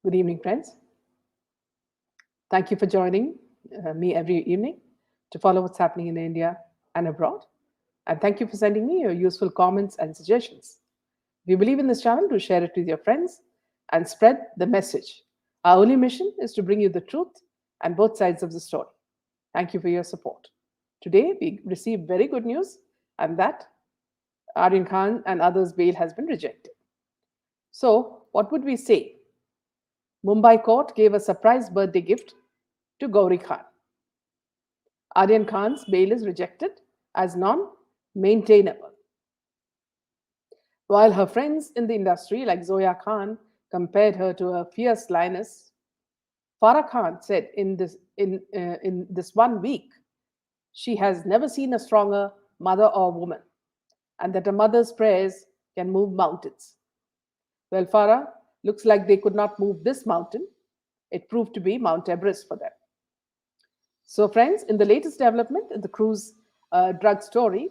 Good evening, friends. Thank you for joining me every evening to follow what's happening in India and abroad. And thank you for sending me your useful comments and suggestions. We believe in this channel to share it with your friends and spread the message. Our only mission is to bring you the truth and both sides of the story. Thank you for your support. Today, we received very good news, and that Aryan Khan and others' bail has been rejected. So, what would we say? Mumbai court gave a surprise birthday gift to Gauri Khan. Aryan Khan's bail is rejected as non maintainable. While her friends in the industry, like Zoya Khan, compared her to a fierce lioness, Farah Khan said in this 1 week, she has never seen a stronger mother or woman, and that a mother's prayers can move mountains. Well, Farah, looks like they could not move this mountain. It proved to be Mount Everest for them. So, friends, in the latest development in the cruise drug story,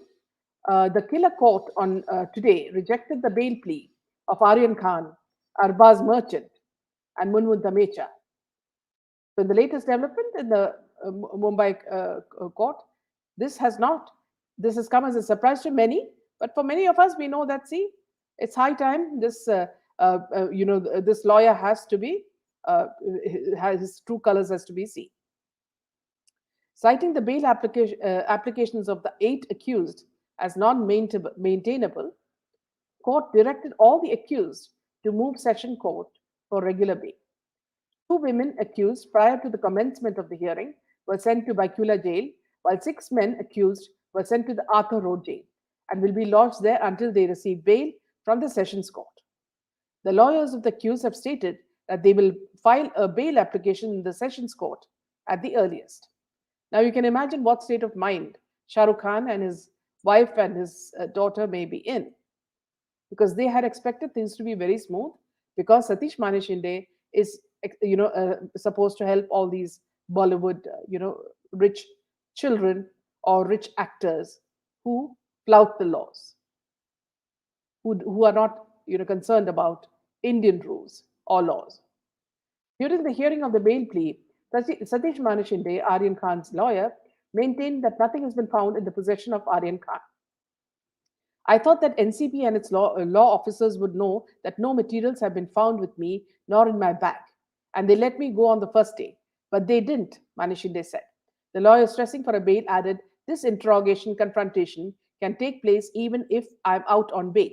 the killer court on today rejected the bail plea of Aryan Khan, Arbaz Merchant, and Munmud Damecha. So, in the latest development in the Mumbai court, this has not. This has come as a surprise to many, but for many of us, we know that it's high time this lawyer has to be his true colors has to be seen. Citing the bail applications of the 8 accused as non-maintainable, court directed all the accused to move session court for regular bail. 2 women accused prior to the commencement of the hearing were sent to Baikula jail, while 6 men accused were sent to the Arthur Road jail and will be lodged there until they receive bail from the sessions court. The lawyers of the accused have stated that they will file a bail application in the sessions court at the earliest. Now you can imagine what state of mind Shah Rukh Khan and his wife and his daughter may be in, because they had expected things to be very smooth, because Satish Maneshinde is supposed to help all these Bollywood rich children or rich actors who flout the laws, who are not concerned about Indian rules or laws. During the hearing of the bail plea, Satish Maneshinde, Aryan Khan's lawyer, maintained that nothing has been found in the possession of Aryan Khan. I thought that NCP and its law officers would know that no materials have been found with me nor in my bag, and they let me go on the first day. But they didn't, Maneshinde said. The lawyer, stressing for a bail, added, this interrogation confrontation can take place even if I'm out on bail.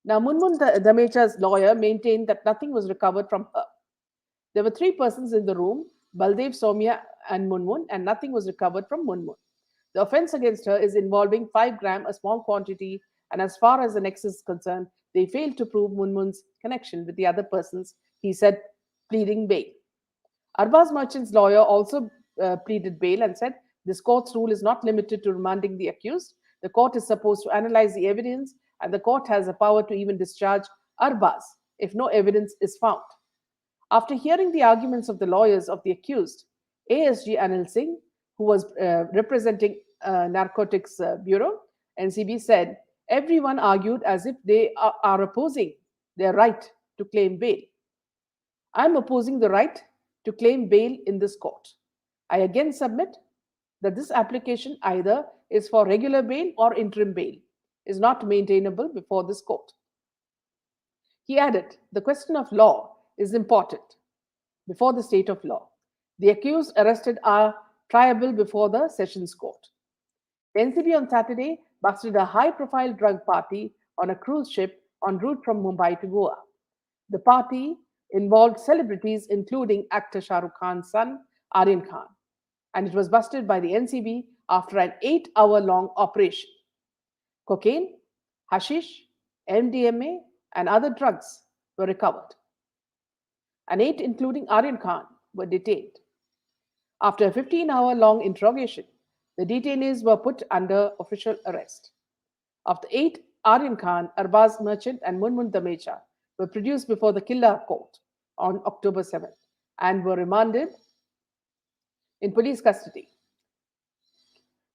Now, Munmud Damecha's lawyer maintained that nothing was recovered from her. There were 3 persons in the room, Baldev, Soumya, and Munmud, and nothing was recovered from Munmud. The offense against her is involving 5 gram, a small quantity, and as far as the nexus is concerned, they failed to prove Munmud's connection with the other persons, he said, pleading bail. Arbaz Merchant's lawyer also pleaded bail and said, this court's rule is not limited to remanding the accused. The court is supposed to analyze the evidence, and the court has the power to even discharge Arbaz if no evidence is found. After hearing the arguments of the lawyers of the accused, ASG Anil Singh, who was representing Narcotics Bureau, NCB, said, everyone argued as if they are opposing their right to claim bail. I'm opposing the right to claim bail in this court. I again submit that this application either is for regular bail or interim bail, is not maintainable before this court. He added, the question of law is important before the state of law. The accused arrested are triable before the Sessions Court. The NCB on Saturday busted a high-profile drug party on a cruise ship en route from Mumbai to Goa. The party involved celebrities including actor Shah Rukh Khan's son, Aryan Khan, and it was busted by the NCB after an 8-hour-long operation. Cocaine, hashish, MDMA, and other drugs were recovered, and 8, including Aryan Khan, were detained. After a 15-hour-long interrogation, the detainees were put under official arrest. Of the 8, Aryan Khan, Arbaz Merchant, and Munmud Damecha were produced before the Killa court on October 7th and were remanded in police custody.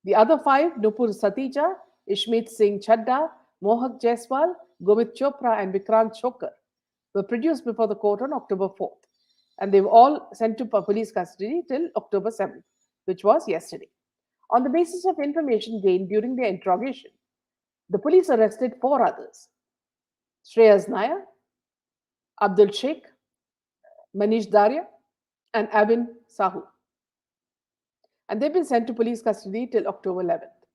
The other 5, Nupur Satija, Ishmeet Singh Chadda, Mohak Jaiswal, Gomit Chopra, and Vikrant Chokar, were produced before the court on October 4th, and they were all sent to police custody till October 7th, which was yesterday. On the basis of information gained during their interrogation, the police arrested four others: Shreyas Nair, Abdul Sheikh, Manish Daria, and Avin Sahu, and they've been sent to police custody till October 11th.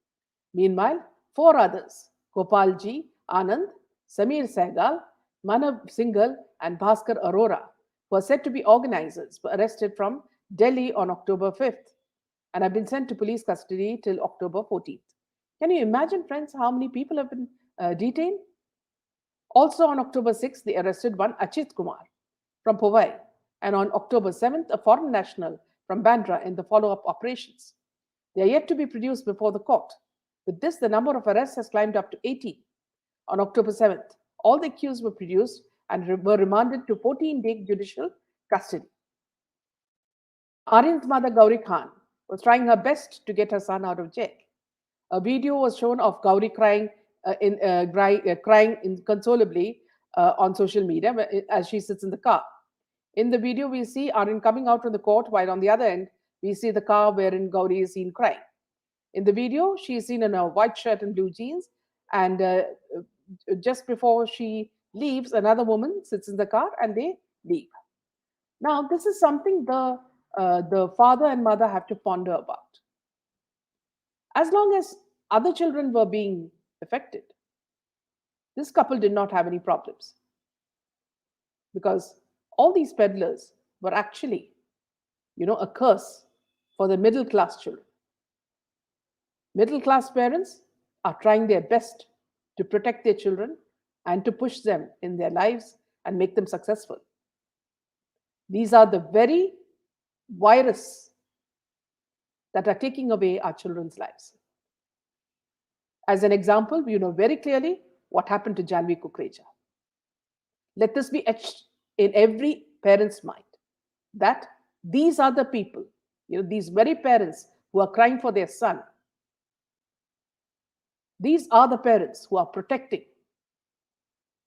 Meanwhile, four others, Gopal G. Anand, Samir Sehgal, Manav Singhal, and Bhaskar Arora, who are said to be organizers, were arrested from Delhi on October 5th and have been sent to police custody till October 14th. Can you imagine, friends, how many people have been detained? Also on October 6th, they arrested one Achit Kumar from Powai, and on October 7th, a foreign national from Bandra in the follow up operations. They are yet to be produced before the court. With this, the number of arrests has climbed up to 18. On October 7th, all the accused were produced and were remanded to 14-day judicial custody. Aryan's mother, Gauri Khan, was trying her best to get her son out of jail. A video was shown of Gauri crying inconsolably on social media as she sits in the car. In the video, we see Aryan coming out from the court, while on the other end, we see the car wherein Gauri is seen crying. In the video, she is seen in a white shirt and blue jeans, and just before she leaves, another woman sits in the car and they leave. Now, this is something the father and mother have to ponder about. As long as other children were being affected, this couple did not have any problems because all these peddlers were actually, a curse for the middle class children. Middle class parents are trying their best to protect their children and to push them in their lives and make them successful. These are the very virus that are taking away our children's lives. As an example, we know very clearly what happened to Janvi Kukreja. Let this be etched in every parent's mind that these are the people, these very parents who are crying for their son. These are the parents who are protecting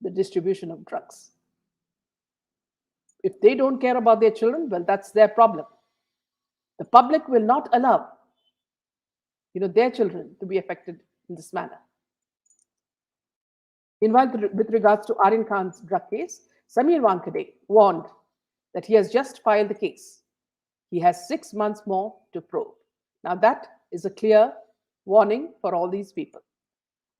the distribution of drugs. If they don't care about their children, well, that's their problem. The public will not allow, their children to be affected in this manner. Meanwhile, with regards to Aryan Khan's drug case, Samir Wankade warned that he has just filed the case. He has 6 months more to probe. Now, that is a clear warning for all these people.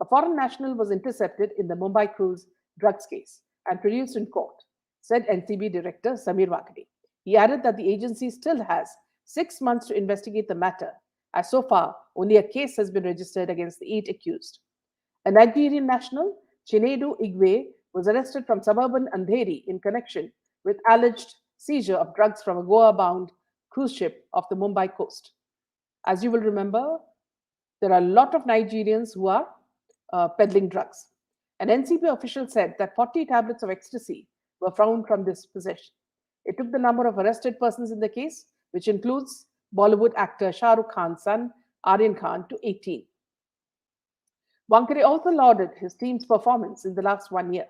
A foreign national was intercepted in the Mumbai cruise drugs case and produced in court, said NCB Director Samir Wankade. He added that the agency still has 6 months to investigate the matter, as so far only a case has been registered against the 8 accused. A Nigerian national, Chinedu Igwe, was arrested from suburban Andheri in connection with alleged seizure of drugs from a Goa-bound cruise ship off the Mumbai coast. As you will remember, there are a lot of Nigerians who are peddling drugs. An NCB official said that 40 tablets of ecstasy were found from this possession. It took the number of arrested persons in the case, which includes Bollywood actor Shah Rukh Khan's son, Aryan Khan, to 18. Wankade also lauded his team's performance in the last 1 year.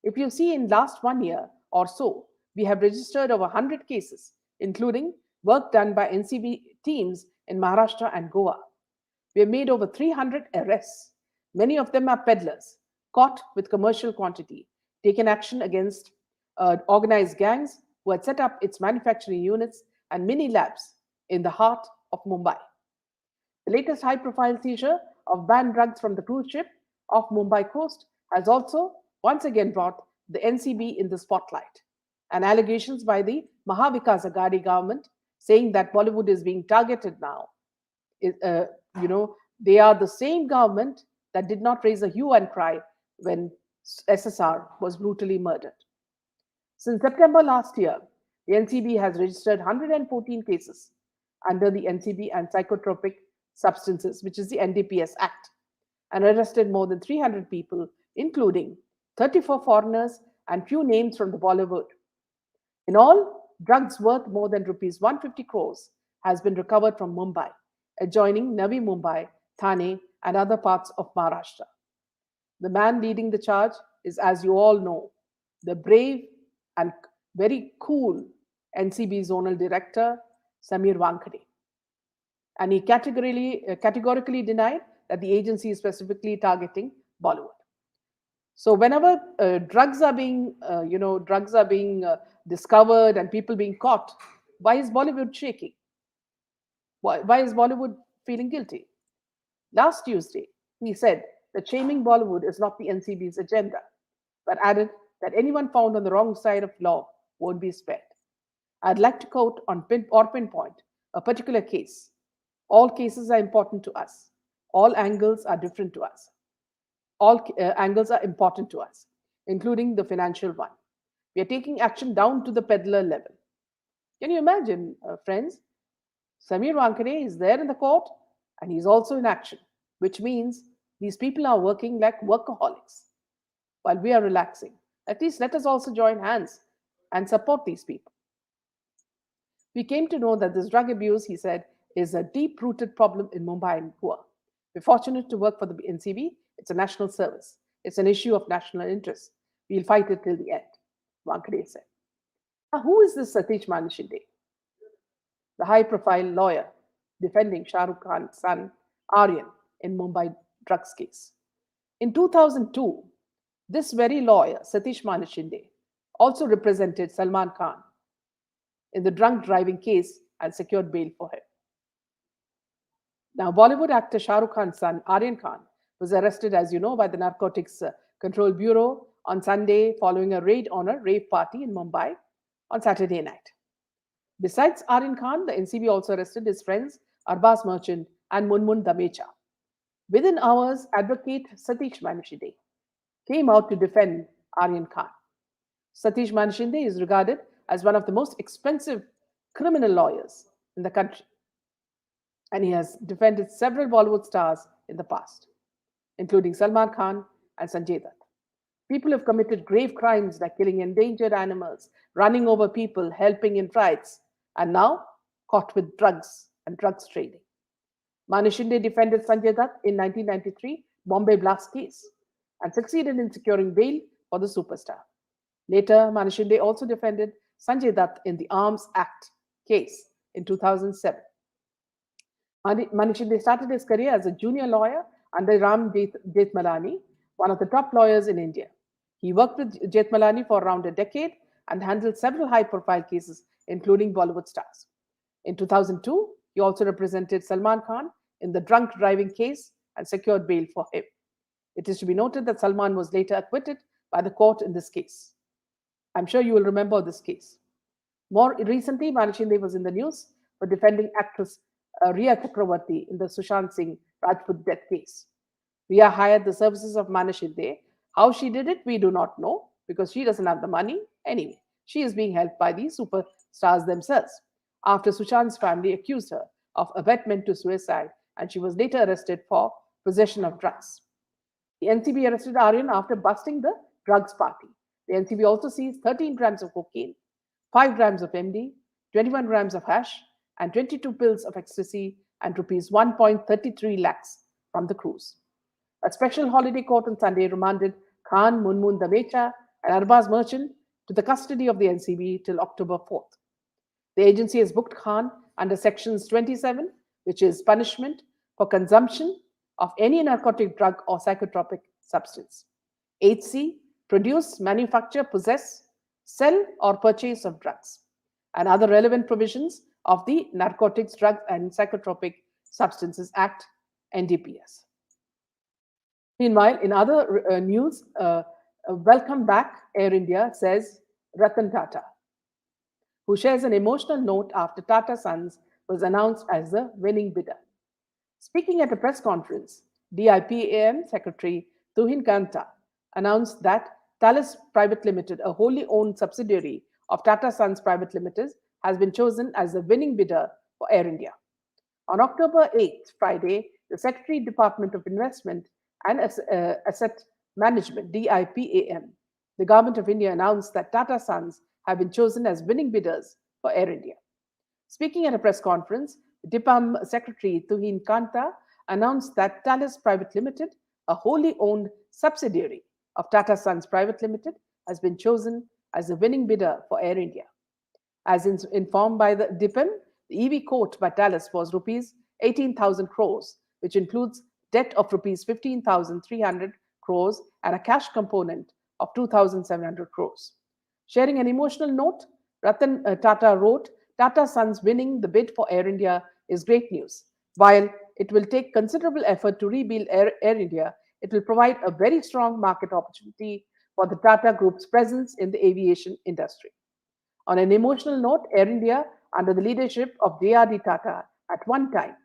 If you see, in last 1 year or so, we have registered over 100 cases, including work done by NCB teams in Maharashtra and Goa. We have made over 300 arrests. Many of them are peddlers, caught with commercial quantity, taken action against organized gangs who had set up its manufacturing units and mini labs in the heart of Mumbai. The latest high-profile seizure of banned drugs from the cruise ship off Mumbai coast has also once again brought the NCB in the spotlight. And allegations by the Mahavikas Aghadi government saying that Bollywood is being targeted now. They are the same government that did not raise a hue and cry when SSR was brutally murdered. Since September last year, the NCB has registered 114 cases under the NCB and Psychotropic Substances, which is the NDPS Act, and arrested more than 300 people, including 34 foreigners and few names from the Bollywood. In all, drugs worth more than rupees 150 crores has been recovered from Mumbai, adjoining Navi Mumbai, Thane, and other parts of Maharashtra. The man leading the charge is, as you all know, the brave and very cool NCB zonal director Samir Wankhede, and he categorically denied that the agency is specifically targeting Bollywood. So whenever drugs are being discovered and people being caught, why is Bollywood shaking? Why is Bollywood feeling guilty? Last Tuesday, he said that shaming Bollywood is not the NCB's agenda, but added that anyone found on the wrong side of law won't be spared. I'd like to quote or pinpoint a particular case. All cases are important to us. All angles are different to us. All angles are important to us, including the financial one. We are taking action down to the peddler level. Can you imagine, friends? Samir Wankhede is there in the court and he's also in action, which means these people are working like workaholics while we are relaxing. At least let us also join hands and support these people. We came to know that this drug abuse, he said, is a deep rooted problem in Mumbai and Goa. We're fortunate to work for the NCB. It's a national service, it's an issue of national interest. We'll fight it till the end, Wankhede said. Now, who is this Satish Maneshinde, the high profile lawyer defending Shah Rukh Khan's son Aryan in Mumbai drugs case? In 2002, this very lawyer, Satish Maneshinde, also represented Salman Khan in the drunk driving case and secured bail for him. Now, Bollywood actor Shah Rukh Khan's son, Aryan Khan, was arrested, as you know, by the Narcotics Control Bureau on Sunday following a raid on a rave party in Mumbai on Saturday night. Besides Aryan Khan, the NCB also arrested his friends Arbaz Merchant and Munmun Damecha. Within hours, advocate Satish Maneshinde came out to defend Aryan Khan. Satish Maneshinde is regarded as one of the most expensive criminal lawyers in the country, and he has defended several Bollywood stars in the past, including Salman Khan and Sanjay Dutt. People have committed grave crimes like killing endangered animals, running over people, helping in fights, and now caught with drugs and drugs trading. Maneshinde defended Sanjay Dutt in 1993 Bombay blast case and succeeded in securing bail for the superstar. Later, Maneshinde also defended Sanjay Dutt in the Arms Act case in 2007. Maneshinde started his career as a junior lawyer under Ram Jethmalani, one of the top lawyers in India. He worked with Jethmalani for around a decade and handled several high-profile cases, including Bollywood stars. In 2002, he also represented Salman Khan in the drunk driving case and secured bail for him. It is to be noted that Salman was later acquitted by the court in this case. I'm sure you will remember this case. More recently, Maneshinde was in the news for defending actress Riya Chakravarti in the Sushant Singh Rajput death case. Riya hired the services of Maneshinde. How she did it, we do not know because she doesn't have the money anyway. She is being helped by the superstars themselves after Sushant's family accused her of abetment to suicide and she was later arrested for possession of drugs. The NCB arrested Aryan after busting the drugs party. The NCB also seized 13 grams of cocaine, 5 grams of MD, 21 grams of hash, and 22 pills of ecstasy and rupees 1.33 lakhs from the cruise. A special holiday court on Sunday remanded Khan, Munmun Damecha, and Arbaz Merchant to the custody of the NCB till October 4th. The agency has booked Khan under Sections 27, which is punishment for consumption of any narcotic drug or psychotropic substance. 8C, produce, manufacture, possess, sell, or purchase of drugs, and other relevant provisions of the Narcotics, Drugs, and Psychotropic Substances Act, NDPS. Meanwhile, in other news, welcome back, Air India, says Ratan Tata, who shares an emotional note after Tata Sons was announced as the winning bidder. Speaking at a press conference, DIPAM Secretary Tuhin Kanta announced that Thales Private Limited, a wholly owned subsidiary of Tata Sons Private Limited, has been chosen as the winning bidder for Air India. On October 8th, Friday, the Secretary Department of Investment and Asset Management, DIPAM, the Government of India announced that Tata Sons have been chosen as winning bidders for Air India. Speaking at a press conference, DIPAM Secretary Tuhin Kanta announced that Thales Private Limited, a wholly owned subsidiary of Tata Sons Private Limited, has been chosen as the winning bidder for Air India. As informed by the DIPIN, the EV quote by Thales was rupees 18,000 crores, which includes debt of rupees 15,300 crores and a cash component of 2,700 crores. Sharing an emotional note, Ratan Tata wrote, Tata Sons winning the bid for Air India is great news. While it will take considerable effort to rebuild Air India, it will provide a very strong market opportunity for the Tata Group's presence in the aviation industry. On an emotional note, Air India, under the leadership of J.R.D. Tata, at one time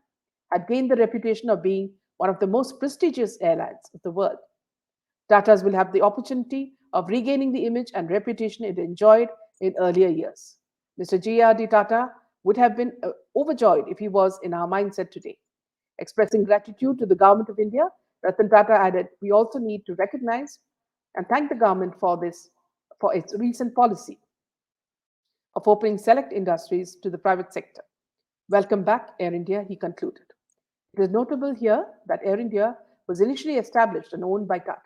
had gained the reputation of being one of the most prestigious airlines of the world. Tatas will have the opportunity of regaining the image and reputation it enjoyed in earlier years. Mr. J.R.D. Tata would have been overjoyed if he was in our mindset today. Expressing gratitude to the Government of India, Ratan Tata added, we also need to recognize and thank the government for its recent policy of opening select industries to the private sector. Welcome back, Air India, he concluded. It is notable here that Air India was initially established and owned by Tata.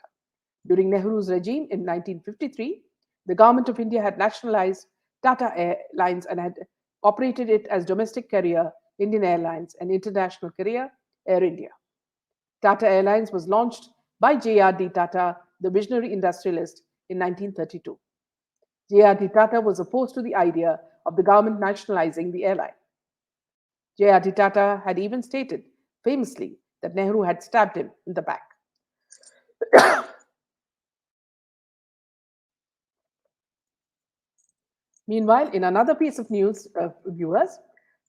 During Nehru's regime in 1953, the Government of India had nationalized Tata Airlines and had operated it as domestic carrier Indian Airlines and international carrier Air India. Tata Airlines was launched by J.R.D. Tata, the visionary industrialist, in 1932. J.R.D. Tata was opposed to the idea of the government nationalizing the airline. J.R.D. Tata had even stated famously that Nehru had stabbed him in the back. Meanwhile, in another piece of news, viewers,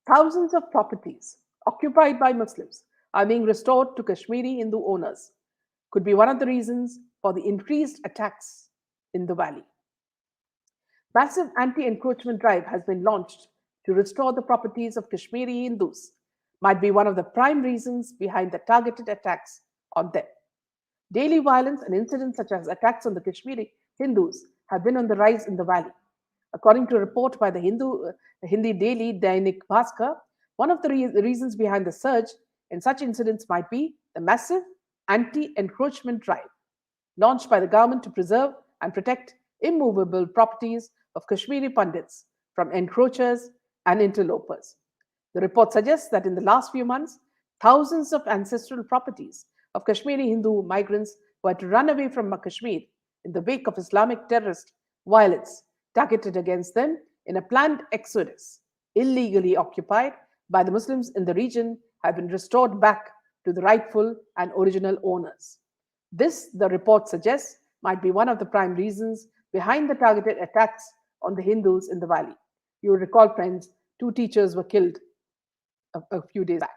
thousands of properties occupied by Muslims are being restored to Kashmiri Hindu owners. Could be one of the reasons for the increased attacks in the valley. Massive anti-encroachment drive has been launched to restore the properties of Kashmiri Hindus. Might be one of the prime reasons behind the targeted attacks on them. Daily violence and incidents such as attacks on the Kashmiri Hindus have been on the rise in the valley. According to a report by the Hindi daily Dainik Bhaskar, one of the reasons behind the surge in such incidents might be the massive anti-encroachment drive launched by the government to preserve and protect immovable properties of Kashmiri Pandits from encroachers and interlopers. The report suggests that in the last few months, thousands of ancestral properties of Kashmiri Hindu migrants who had to run away from Kashmir in the wake of Islamic terrorist violence targeted against them in a planned exodus, illegally occupied by the Muslims in the region, have been restored back to the rightful and original owners. This, the report suggests, might be one of the prime reasons behind the targeted attacks on the Hindus in the valley. You will recall, friends, 2 teachers were killed a few days back.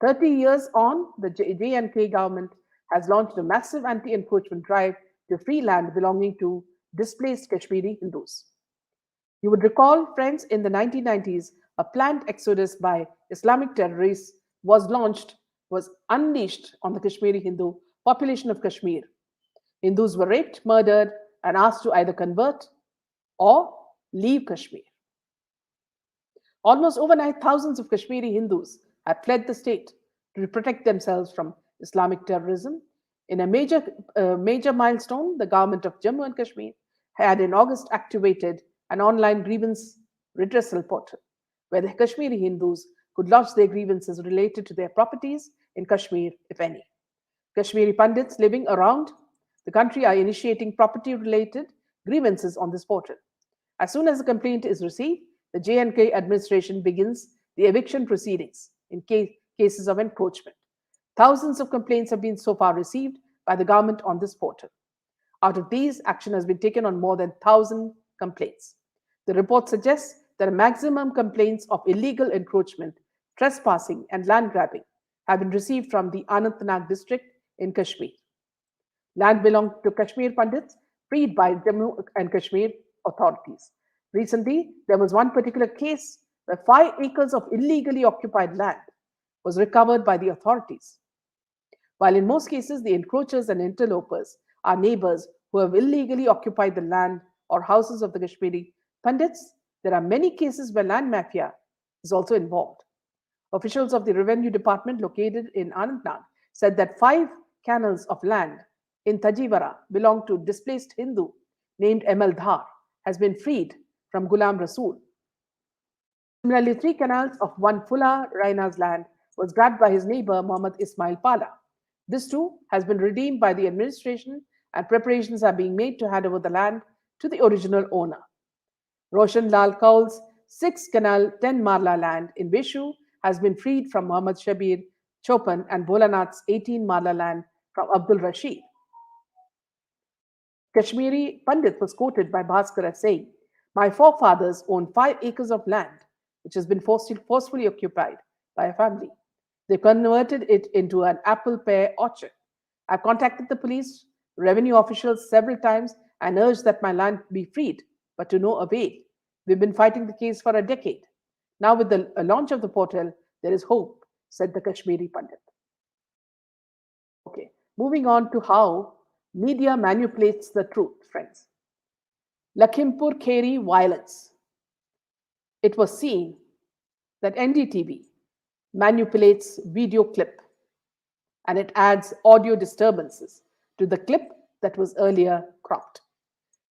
30 years on, the J&K government has launched a massive anti-encroachment drive to free land belonging to displaced Kashmiri Hindus. You would recall, friends, in the 1990s, a planned exodus by Islamic terrorists was unleashed on the Kashmiri Hindu population of Kashmir. Hindus were raped, murdered, and asked to either convert or leave Kashmir. Almost overnight, thousands of Kashmiri Hindus had fled the state to protect themselves from Islamic terrorism. In a major milestone, the government of Jammu and Kashmir had in August activated an online grievance redressal portal where the Kashmiri Hindus could lodge their grievances related to their properties in Kashmir, if any. Kashmiri Pandits living around the country are initiating property-related grievances on this portal. As soon as a complaint is received, the J&K administration begins the eviction proceedings in cases of encroachment. Thousands of complaints have been so far received by the government on this portal. Out of these, action has been taken on more than 1,000 complaints. The report suggests that a maximum complaints of illegal encroachment, trespassing, and land grabbing have been received from the Anantnag district in Kashmir. Land belonged to Kashmir Pandits, freed by Jammu and Kashmir authorities. Recently, there was one particular case where 5 acres of illegally occupied land was recovered by the authorities. While in most cases, the encroachers and interlopers are neighbors who have illegally occupied the land or houses of the Kashmiri Pandits, there are many cases where land mafia is also involved. Officials of the Revenue Department located in Anantnag said that 5 canals of land in Tajivara belong to displaced Hindu named ML Dhar, has been freed from Ghulam Rasool. Similarly, 3 canals of one Fulla Raina's land was grabbed by his neighbor Mohammad Ismail Pala. This too has been redeemed by the administration, and preparations are being made to hand over the land to the original owner. Roshan Lal Kaul's 6 canal 10 Marla land in Vishu has been freed from Muhammad Shabir Chopan and Bholanath's 18 Marla land from Abdul Rashid. Kashmiri Pandit was quoted by Bhaskar as saying, "My forefathers owned 5 acres of land, which has been forcefully occupied by a family. They converted it into an apple pear orchard. I contacted the police, revenue officials several times and urged that my land be freed, but to no avail. We've been fighting the case for a decade. Now, with the launch of the portal, there is hope," said the Kashmiri Pandit. Okay, moving on to how media manipulates the truth, friends. Lakhimpur Kheri violence. It was seen that NDTV manipulates video clip and it adds audio disturbances to the clip that was earlier cropped.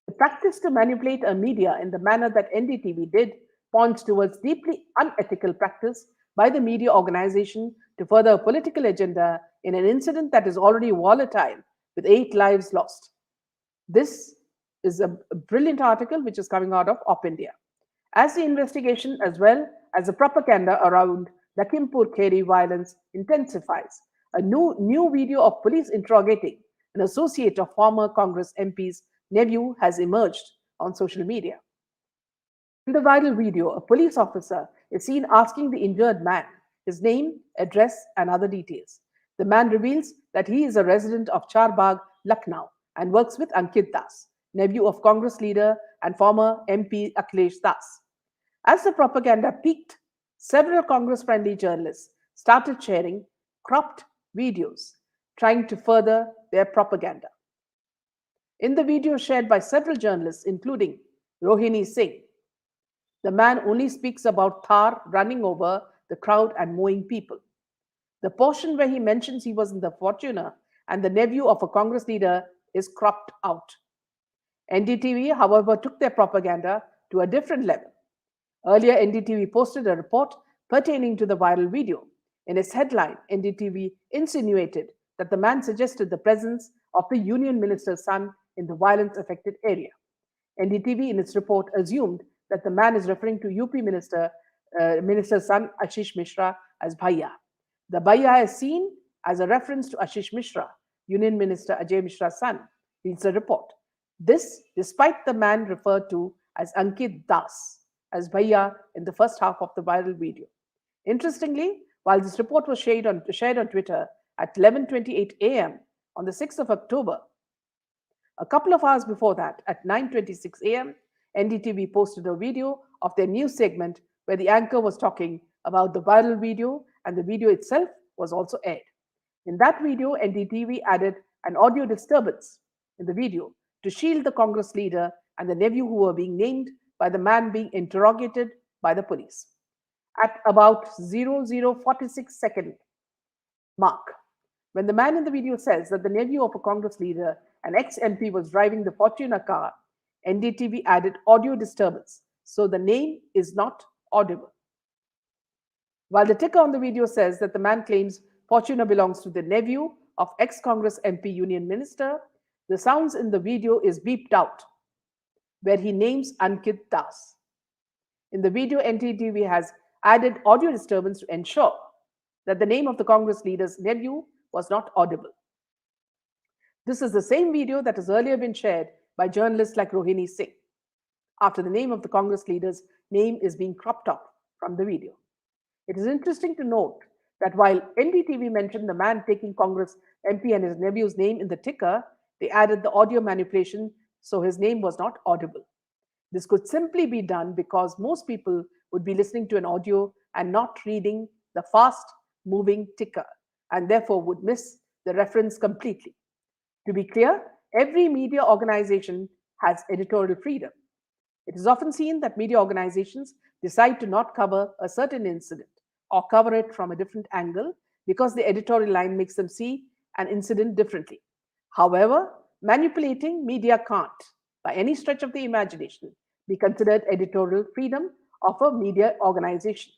The practice to manipulate a media in the manner that NDTV did points towards deeply unethical practice by the media organization to further a political agenda in an incident that is already volatile with 8 lives lost. This is a brilliant article which is coming out of Op India. As the investigation as well as the propaganda around Lakhimpur Kheri violence intensifies, a new video of police interrogating an associate of former Congress MP's nephew has emerged on social media. In the viral video, a police officer is seen asking the injured man his name, address, and other details. The man reveals that he is a resident of Charbagh, Lucknow, and works with Ankit Das, nephew of Congress leader and former MP Akhilesh Das. As the propaganda peaked, several Congress friendly journalists started sharing cropped videos trying to further their propaganda. In the video shared by several journalists, including Rohini Singh, the man only speaks about Thar running over the crowd and mowing people. The portion where he mentions he was in the Fortuner and the nephew of a Congress leader is cropped out. NDTV, however, took their propaganda to a different level. Earlier, NDTV posted a report pertaining to the viral video. In its headline, NDTV insinuated that the man suggested the presence of the union minister's son in the violence-affected area. NDTV, in its report, assumed that the man is referring to UP minister's son Ashish Mishra as Bhaiya. The Bhaiya is seen as a reference to Ashish Mishra, Union Minister Ajay Mishra's son, reads the report. This, despite the man referred to as Ankit Das as Bhaiya in the first half of the viral video. Interestingly, while this report was shared on Twitter at 11:28 a.m. on the 6th of October, a couple of hours before that, at 9:26 a.m., NDTV posted a video of their news segment where the anchor was talking about the viral video and the video itself was also aired. In that video, NDTV added an audio disturbance in the video to shield the Congress leader and the nephew who were being named by the man being interrogated by the police. At about 0046-second mark, when the man in the video says that the nephew of a Congress leader, an ex-MP, was driving the Fortuner car, NDTV added audio disturbance, so the name is not audible. While the ticker on the video says that the man claims Fortuner belongs to the nephew of ex-Congress MP Union Minister, the sounds in the video is beeped out, where he names Ankit Das. In the video, NDTV has added audio disturbance to ensure that the name of the Congress leader's nephew was not audible. This is the same video that has earlier been shared by journalists like Rohini Singh, after the name of the Congress leader's name is being cropped off from the video. It is interesting to note that while NDTV mentioned the man taking Congress MP and his nephew's name in the ticker, they added the audio manipulation so his name was not audible. This could simply be done because most people would be listening to an audio and not reading the fast-moving ticker, and therefore would miss the reference completely. To be clear, every media organization has editorial freedom. It is often seen that media organizations decide to not cover a certain incident or cover it from a different angle because the editorial line makes them see an incident differently. However, manipulating media can't. by any stretch of the imagination, be considered editorial freedom of a media organization.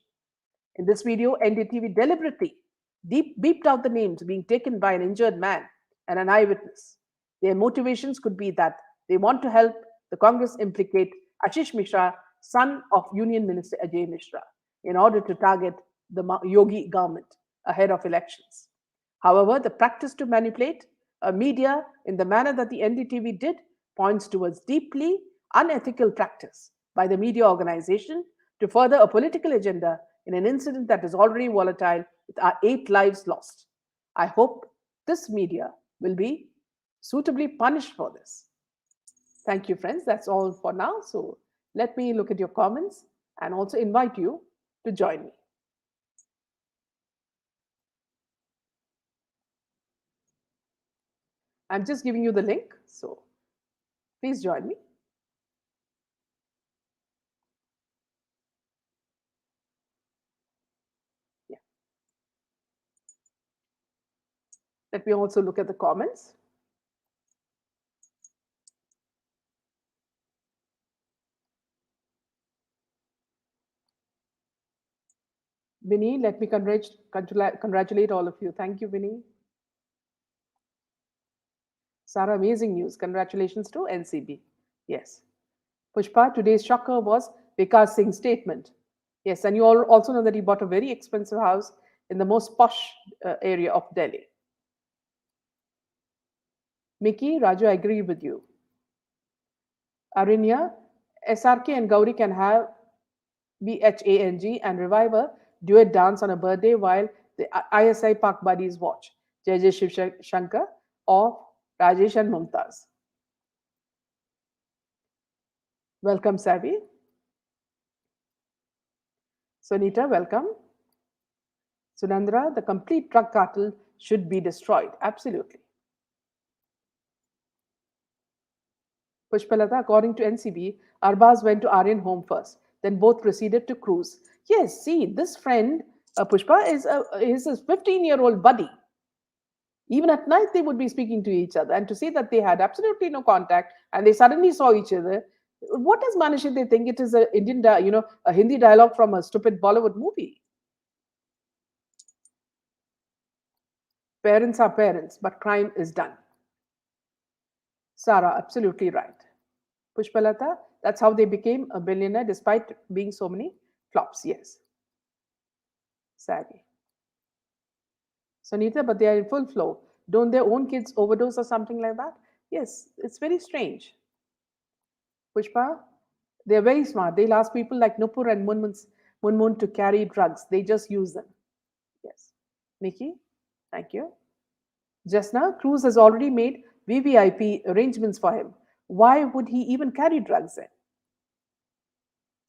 In this video, NDTV deliberately beeped out the names being taken by an injured man and an eyewitness. Their motivations could be that they want to help the Congress implicate Ashish Mishra, son of Union Minister Ajay Mishra, in order to target the Yogi government ahead of elections. However, the practice to manipulate a media in the manner that the NDTV did points towards deeply unethical practice by the media organization to further a political agenda in an incident that is already volatile with our 8 lives lost. I hope this media will be suitably punished for this. Thank you, friends. That's all for now. So let me look at your comments and also invite you to join me. I'm just giving you the link. So please join me. Yeah. Let me also look at the comments. Vinny, let me congratulate all of you. Thank you, Vinny. Sarah, amazing news. Congratulations to NCB. Yes. Pushpa, today's shocker was Vikas Singh's statement. Yes, and you all also know that he bought a very expensive house in the most posh area of Delhi. Mickey, Raju, I agree with you. Arinya, SRK and Gauri can have BHANG and revive a duet dance on a birthday while the ISI Park buddies watch. JJ Shiv Shankar or Rajesh and Mumtaz. Welcome, Savi. Sunita, welcome. Sunandra, the complete drug cartel should be destroyed. Absolutely. Pushpalata, according to NCB, Arbaz went to Aryan home first, then both proceeded to cruise. Yes, see, this friend, Pushpa, is a 15-year-old buddy. Even at night, they would be speaking to each other. And to say that they had absolutely no contact and they suddenly saw each other, what does Maneshinde think? It is a a Hindi dialogue from a stupid Bollywood movie. Parents are parents, but crime is done. Sarah, absolutely right. Pushpalata, that's how they became a billionaire despite being so many flops. Yes. Sadly. Sunita, but they are in full flow. Don't their own kids overdose or something like that? Yes, it's very strange. Pushpa, they're very smart. They'll ask people like Nupur and Munmun to carry drugs. They just use them. Yes. Nikki, thank you. Just now, Cruz has already made VVIP arrangements for him. Why would he even carry drugs then?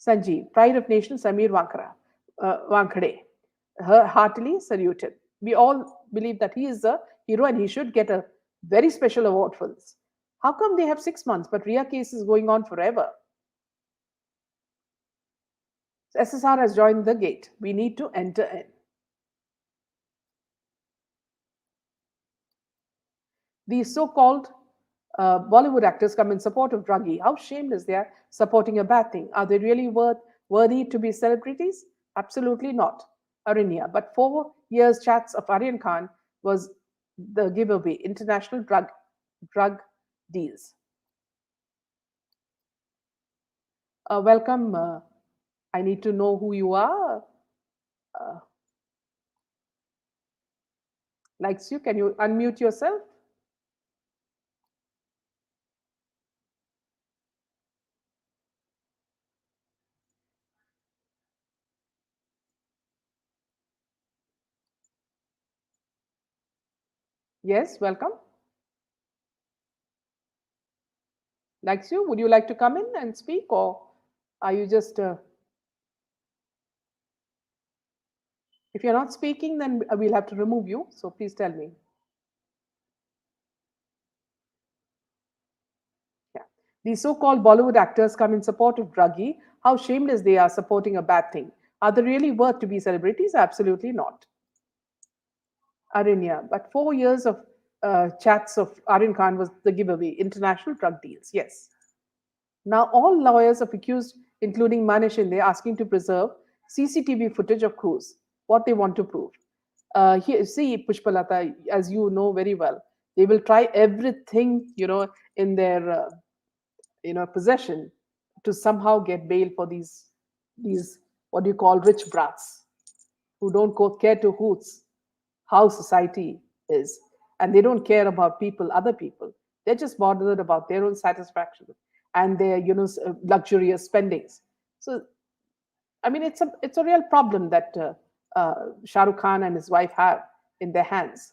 Sanjeev, pride of nation, Samir Wankhede, heartily saluted. We all believe that he is a hero and he should get a very special award for this. How come they have 6 months, but Ria case is going on forever? SSR has joined the gate. We need to enter in. These so-called Bollywood actors come in support of druggie. How shameless they are supporting a bad thing. Are they really worthy to be celebrities? Absolutely not. Arinya. But 4 years chats of Aryan Khan was the giveaway. International drug deals. Welcome. I need to know who you are. Uh, Likes you. Can you unmute yourself? Yes, welcome. Likes you. Would you like to come in and speak, or are you just? If you're not speaking, then we'll have to remove you. So please tell me. Yeah. These so-called Bollywood actors come in support of druggie. How shameless they are supporting a bad thing. Are they really worth to be celebrities? Absolutely not. Arinya. But 4 years of chats of Aryan Khan was the giveaway. International drug deals. Yes. Now, all lawyers of accused, including Maneshinde, asking to preserve CCTV footage of crews. What they want to prove. Here, see, Pushpalata, as you know very well, they will try everything, in their, possession to somehow get bail for these what do you call rich brats who don't care to hoots how society is, and they don't care about people, other people. They're just bothered about their own satisfaction and their luxurious spendings. So I mean, it's a real problem that Shah Rukh Khan and his wife have in their hands.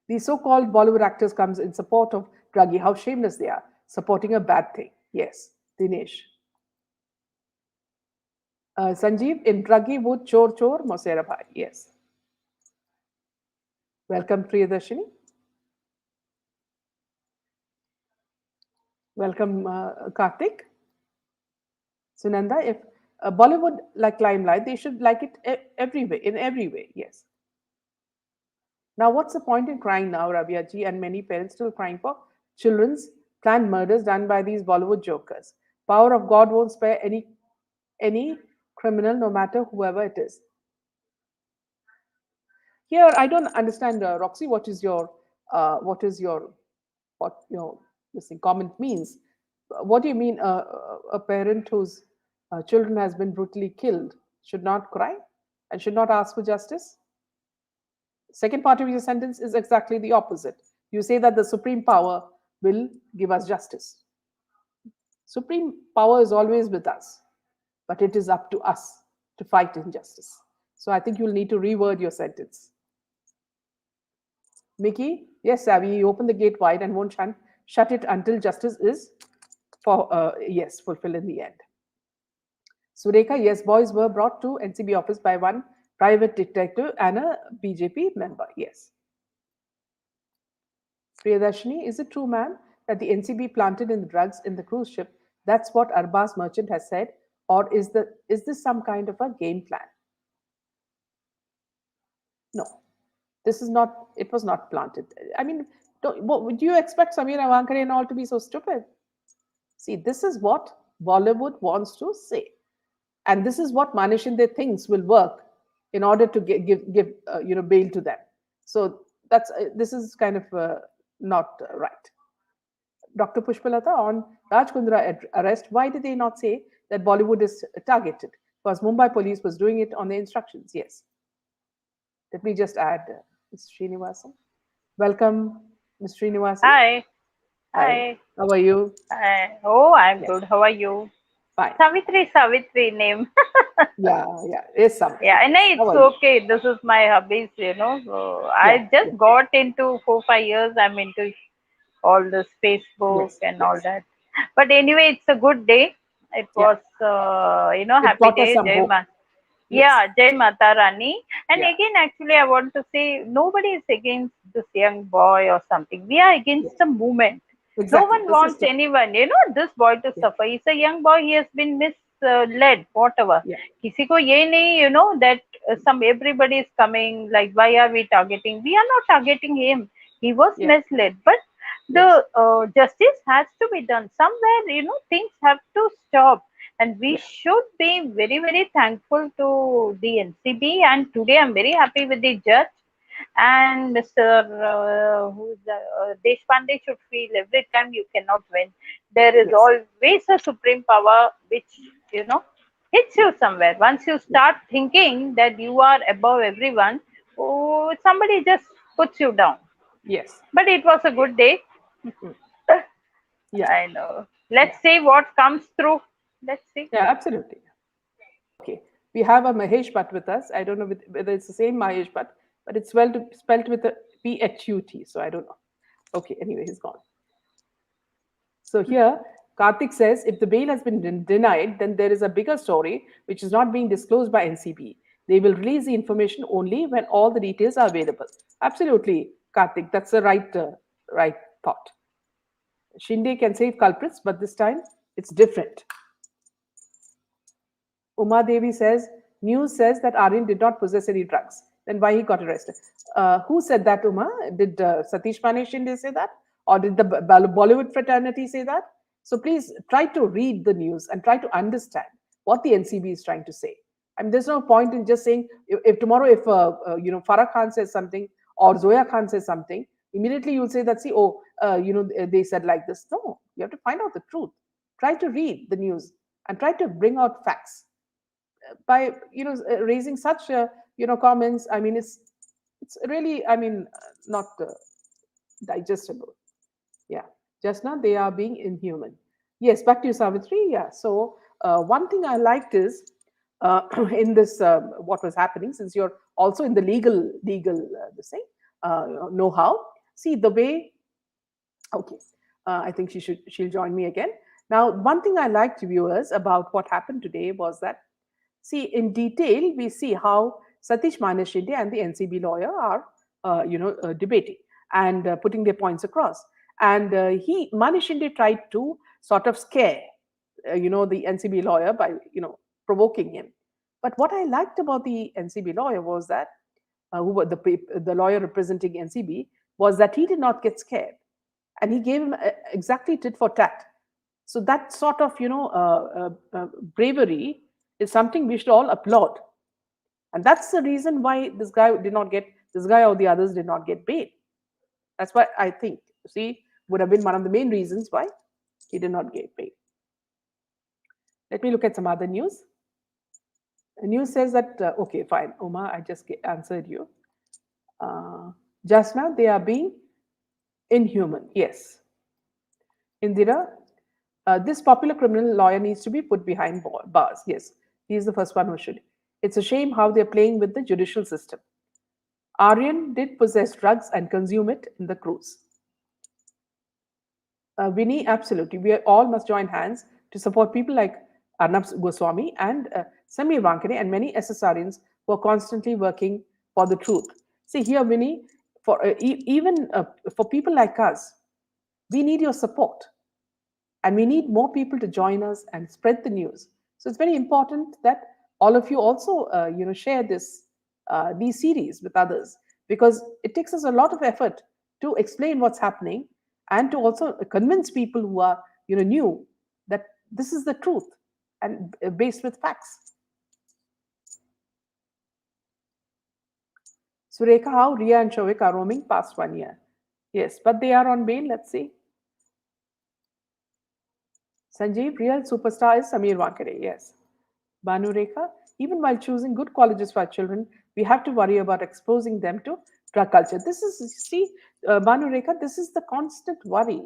The so-called Bollywood actors comes in support of druggie. How shameless they are, supporting a bad thing. Yes, Dinesh. Sanjeev, in druggie would chor chor mosera bhai. Yes. Welcome, Priyadarshini. Welcome, Karthik. Sunanda, if Bollywood like limelight, they should like it every way, in every way. Yes. Now, what's the point in crying now, Rabiaji, and many parents still crying for children's planned murders done by these Bollywood jokers? Power of God won't spare any criminal, no matter whoever it is. Here, I don't understand, Roxy. What your this thing, comment means? What do you mean? A parent whose children has been brutally killed should not cry and should not ask for justice? Second part of your sentence is exactly the opposite. You say that the supreme power will give us justice. Supreme power is always with us, but it is up to us to fight injustice. So I think you'll need to reword your sentence. Mickey, yes, Savvy, you open the gate wide and won't shut it until justice is fulfilled in the end. Sureka, yes, boys were brought to NCB office by one private detective and a BJP member. Yes. Priyadarshini, is it true, ma'am, that the NCB planted in the drugs in the cruise ship? That's what Arbaz merchant has said, or is this some kind of a game plan? No, this is not. It was not planted. I mean, would you expect Samir Avankar and all to be so stupid? See, this is what Bollywood wants to say, and this is what Maneshinde thinks will work in order to give bail to them. So this is kind of not right. Dr. Pushpalata, on Raj Kundra arrest, why did they not say that Bollywood is targeted? Because Mumbai police was doing it on their instructions. Yes. Let me just add, Mr. Srinivasan. Welcome, Mr. Srinivasan. Hi. Hi. How are you? Hi. Oh, I'm Yes. good. How are you? Fine. Savitri name. Yeah, it's Savitri. Yeah, and Yes. it's okay. This is my hobbies. So I just got into 4-5 years. I'm into all this Facebook Yes, and all yes, that. But anyway, it's a good day. It yeah. was, It happy brought us day. some Jai hope. Ma. Yes, Yeah, Jai Mata Rani. And yeah, again, actually, I want to say nobody is against this young boy or something. We are against yes. the movement. No Exactly. one The wants system. this boy to Yeah, suffer. He's a young boy. He has been misled, whatever. yeah, किसी को ये नहीं, that some everybody is coming. Like, why are we targeting? We are not targeting him. He was yeah, misled, but yes, the justice has to be done somewhere. Things have to stop, and we yeah, should be very, very thankful to the NCB. And today, I'm very happy with the judge and Mr. Deshpande should feel every time you cannot win. There is yes, always a supreme power which hits you somewhere. Once you yeah, start thinking that you are above everyone, oh, somebody just puts you down. yes, But it was a good day. mm, yeah, I know. yeah, Let's see what comes through. Let's see. yeah, absolutely. Okay, we have a Mahesh Bhatt with us. I don't know whether it's the same Mahesh Bhatt, but it's spelled with a PHUT. So I don't know. Okay, anyway, he's gone. So here, Karthik says if the bail has been denied, then there is a bigger story which is not being disclosed by NCB. They will release the information only when all the details are available. Absolutely, Karthik, that's the right thought. Shinde can save culprits, but this time it's different. Uma Devi says, news says that Aryan did not possess any drugs. Then why he got arrested? Who said that, Uma? Did Satish Maneshinde say that? Or did the Bollywood fraternity say that? So please try to read the news and try to understand what the NCB is trying to say. I mean, there's no point in just saying if tomorrow if Farah Khan says something or Zoya Khan says something, immediately you'll say that, see, oh, they said like this. No, you have to find out the truth. Try to read the news and try to bring out facts by raising such comments. I mean, it's really, I mean, not digestible. Yeah, just now they are being inhuman. Yes, back to you, Savitri. Yeah, so one thing I liked is in this what was happening, since you're also in the legal this thing know-how. See the way. Okay, I think she'll join me again. Now, one thing I liked, viewers, about what happened today was that, see, in detail, we see how Satish Maneshinde and the NCB lawyer are, debating and putting their points across. And Maneshinde tried to sort of scare, the NCB lawyer by, provoking him. But what I liked about the NCB lawyer was that, who were the lawyer representing NCB, was that he did not get scared, and he gave him exactly tit for tat. So that sort of, bravery is something we should all applaud, and that's the reason why this guy or the others did not get bail. That's why I think, see, would have been one of the main reasons why he did not get bail. Let me look at some other news. The news says that okay, fine, Uma, I just answered you. Just now they are being inhuman. Yes, Indira, this popular criminal lawyer needs to be put behind bars. Yes, he is the first one who should. It's a shame how they're playing with the judicial system. Aryan did possess drugs and consume it in the cruise. Vinny, absolutely. We all must join hands to support people like Arnab Goswami and Samir Wankade and many SSRians who are constantly working for the truth. See here, Vinny, for even for people like us, we need your support, and we need more people to join us and spread the news. So it's very important that all of you also, share these series with others, because it takes us a lot of effort to explain what's happening and to also convince people who are, new, that this is the truth and based with facts. Sureka, how Ria and Shovik are roaming past 1 year. Yes, but they are on bail. Let's see. Sanjeev, real superstar is Samir Wankade. Yes. Banu Rekha, even while choosing good colleges for our children, we have to worry about exposing them to drug culture. This is, see, Banu Rekha, this is the constant worry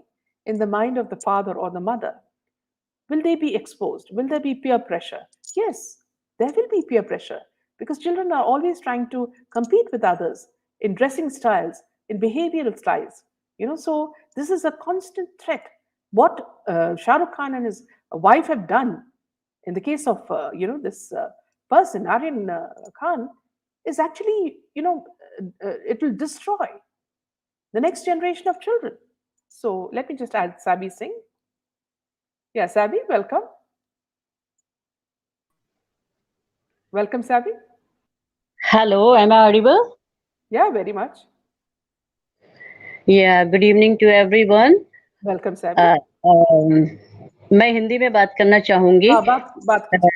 in the mind of the father or the mother. Will they be exposed? Will there be peer pressure? Yes, there will be peer pressure, because children are always trying to compete with others in dressing styles, in behavioral styles. So this is a constant threat. What Shah Rukh Khan and his wife have done in the case of this person, Aryan Khan, is actually, it will destroy the next generation of children. So let me just add Sabi Singh. Yeah, Sabi, welcome. Welcome, Sabi. Hello, am I audible? Yeah, very much. Yeah, good evening to everyone. Welcome, Sabi. Uh, um, मैं हिंदी में बात करना चाहूंगी। हाँ, बात कीजिए.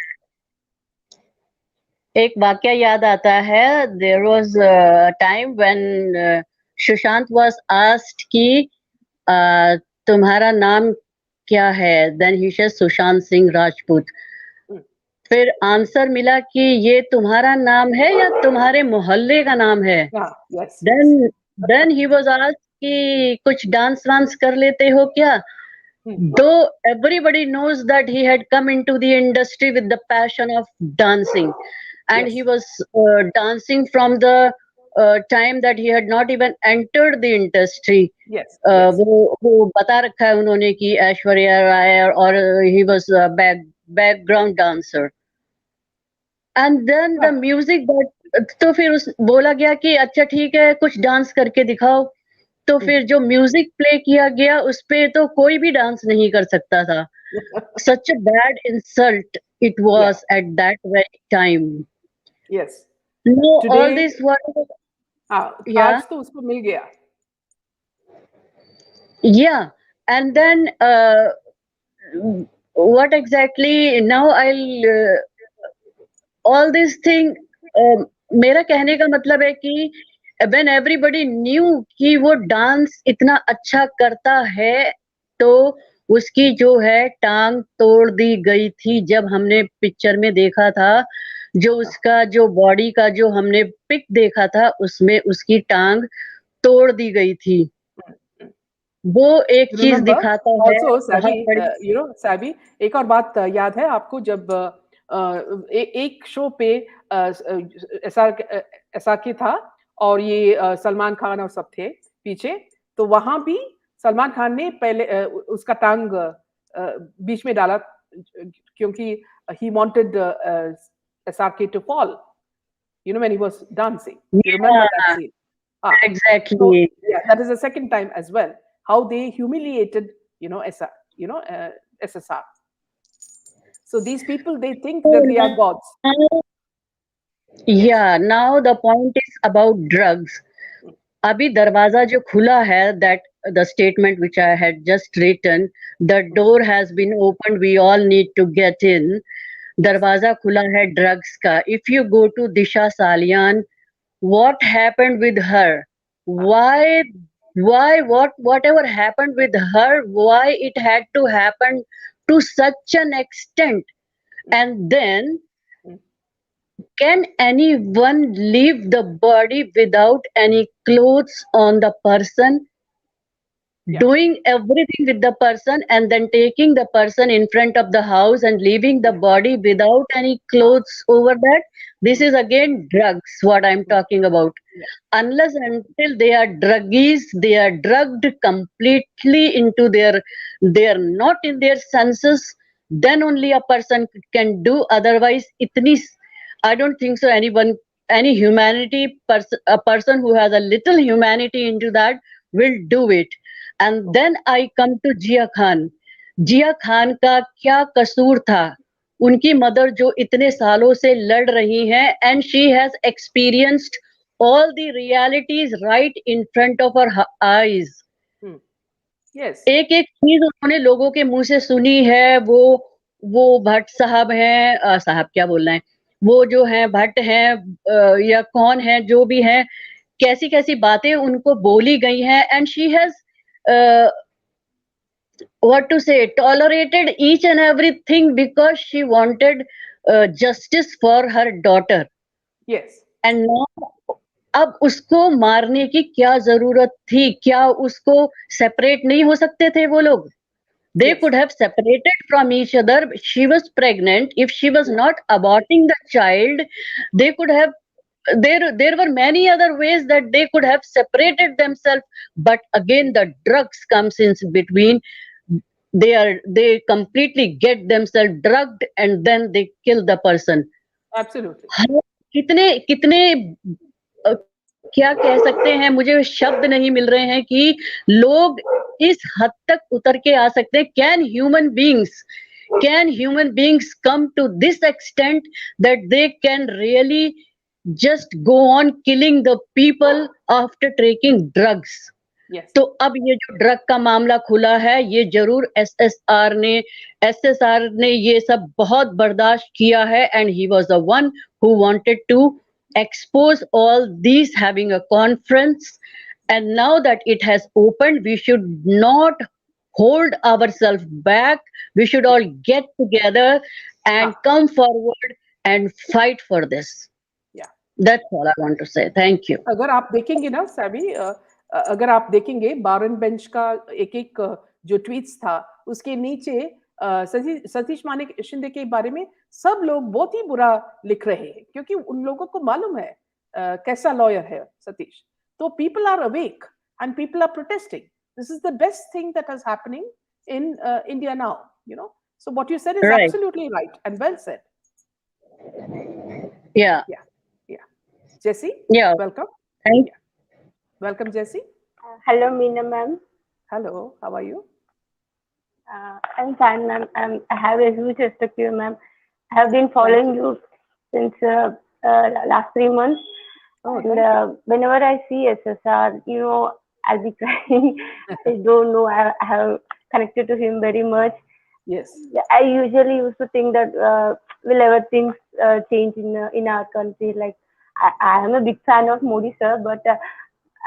एक वाक्य याद आता है, there was a time when Sushant was asked कि तुम्हारा नाम क्या है, then he said Sushant Singh Rajput. फिर आंसर मिला कि ये तुम्हारा नाम है या तुम्हारे मोहल्ले का नाम है. Yes. Then he was asked कि कुछ डांस वांस कर लेते हो क्या. Though everybody knows that he had come into the industry with the passion of dancing, and Yes. he was dancing from the time that he had not even entered the industry. Yes. वो बता रखा है उन्होंने कि ऐश्वर्या राय और he was a background dancer. And then the music that, तो फिर उस बोला गया कि अच्छा ठीक है कुछ डांस करके दिखाओ. तो फिर जो म्यूजिक प्ले किया गया उस पे तो कोई भी डांस नहीं कर सकता था. Such a bad insult it was at that very time. Yes. No, Today, all this was आज तो उसको मिल गया. Yeah, and then what exactly now I'll all this thing मेरा कहने का मतलब है कि when everybody knew कि वो डांस इतना अच्छा करता है तो उसकी जो है टांग तोड़ दी गई थी जब हमने पिक्चर में देखा था जो उसका जो बॉडी का जो हमने पिक देखा था उसमें उसकी टांग तोड़ दी गई थी वो एक चीज रिमेम्बर दिखाता है ऑल्सो बहुत सैबी, बड़ी सैबी, एक और बात याद है आपको जब एक शो पे ऐसा की था और ये सलमान खान और सब थे पीछे, तो वहां भी सलमान खान ने पहले उसका टांग बीच में डाला क्योंकि he wanted SRK to fall, you know, when he was dancing. You remember that yeah scene? Ah, so exactly yeah, that is the second time as well. How they humiliated, SR, SSR. So these people, they think so that they are gods. now Yes. yeah now the point is about drugs अभी दरवाजा जो खुला है that the statement which I had just written the door has been opened we all need to get in Yes. दरवाजा खुला है drugs का if you go to Disha Salian what happened with her Ah, why whatever happened with her why it had to happen to such an extent mm, and then mm, can anyone leave the body without any clothes on the person yeah. doing everything with the person and then taking the person in front of the house and leaving the Yeah. body without any Ah, clothes over that this mm, is again drugs what I'm mm, talking about yeah. unless until they are druggies they are drugged completely into their they are not in their senses then only a person can do otherwise itni I don't think so anyone any a person who has a little humanity into that will do it and Okay. then I come to जिया खान का क्या कसूर था उनकी mother जो इतने सालों से लड़ रही हैं and she has experienced all the realities right in front of our eyes Mm, yes. एक एक चीज उन्होंने लोगों के मुंह से सुनी है वो भट्ट साहब हैं साहब क्या बोल रहे हैं वो जो हैं भट्ट हैं या कौन है जो भी हैं कैसी कैसी बातें उनको बोली गई हैं and she has what to say tolerated each and everything because she wanted justice for her daughter Yes. And now अब उसको मारने की क्या जरूरत थी क्या उसको सेपरेट नहीं हो सकते थे वो लोग they Yes. could have separated from each other she was pregnant if she was Yeah. not aborting the child they could have there were many other ways that they could have separated themselves but again the drugs comes in between they completely get themselves drugged and then they kill the person Absolutely. हाँ, कितने कितने क्या कह सकते हैं मुझे शब्द नहीं मिल रहे हैं कि लोग इस हद तक उतर के आ सकते हैं can human beings come to this extent that they can really just go on killing the people after taking drugs Yes. तो अब ये जो ड्रग का मामला खुला है ये जरूर एसएसआर ने ये सब बहुत बर्दाश्त किया है and he was the one who wanted to expose all these having a conference and now that it has opened we should not hold ourselves back we should Yeah. all get together and Ah, come forward and fight for this yeah. that's all I want to say thank you अगर आप देखेंगे ना सैबी, अगर आप देखेंगे बारन bench का एक एक जो ट्वीट्स था उसके नीचे सतीश मानिक शिंदे के बारे में सब लोग बहुत ही बुरा लिख रहे हैं क्योंकि उन लोगों को मालूम है कैसा लॉयर है सतीश. तो people are awake and people are protesting. This is the best thing that has happening in India now, so what you said is right absolutely right and well said. yeah Yeah, yeah. Jesse, yeah welcome. thank Yeah, welcome, Jesse. Hello, Meena ma'am. Hello, how are you? I'm fine, ma'am. I have a huge respect to you, ma'am. I have been Thank following you. you since last 3 months, Oh, and thank you. whenever I see SSR, I'll be crying. I don't know. I have connected to him very much. Yes. Yeah, I usually used to think that will ever things change in our country. Like I am a big fan of Modi sir, but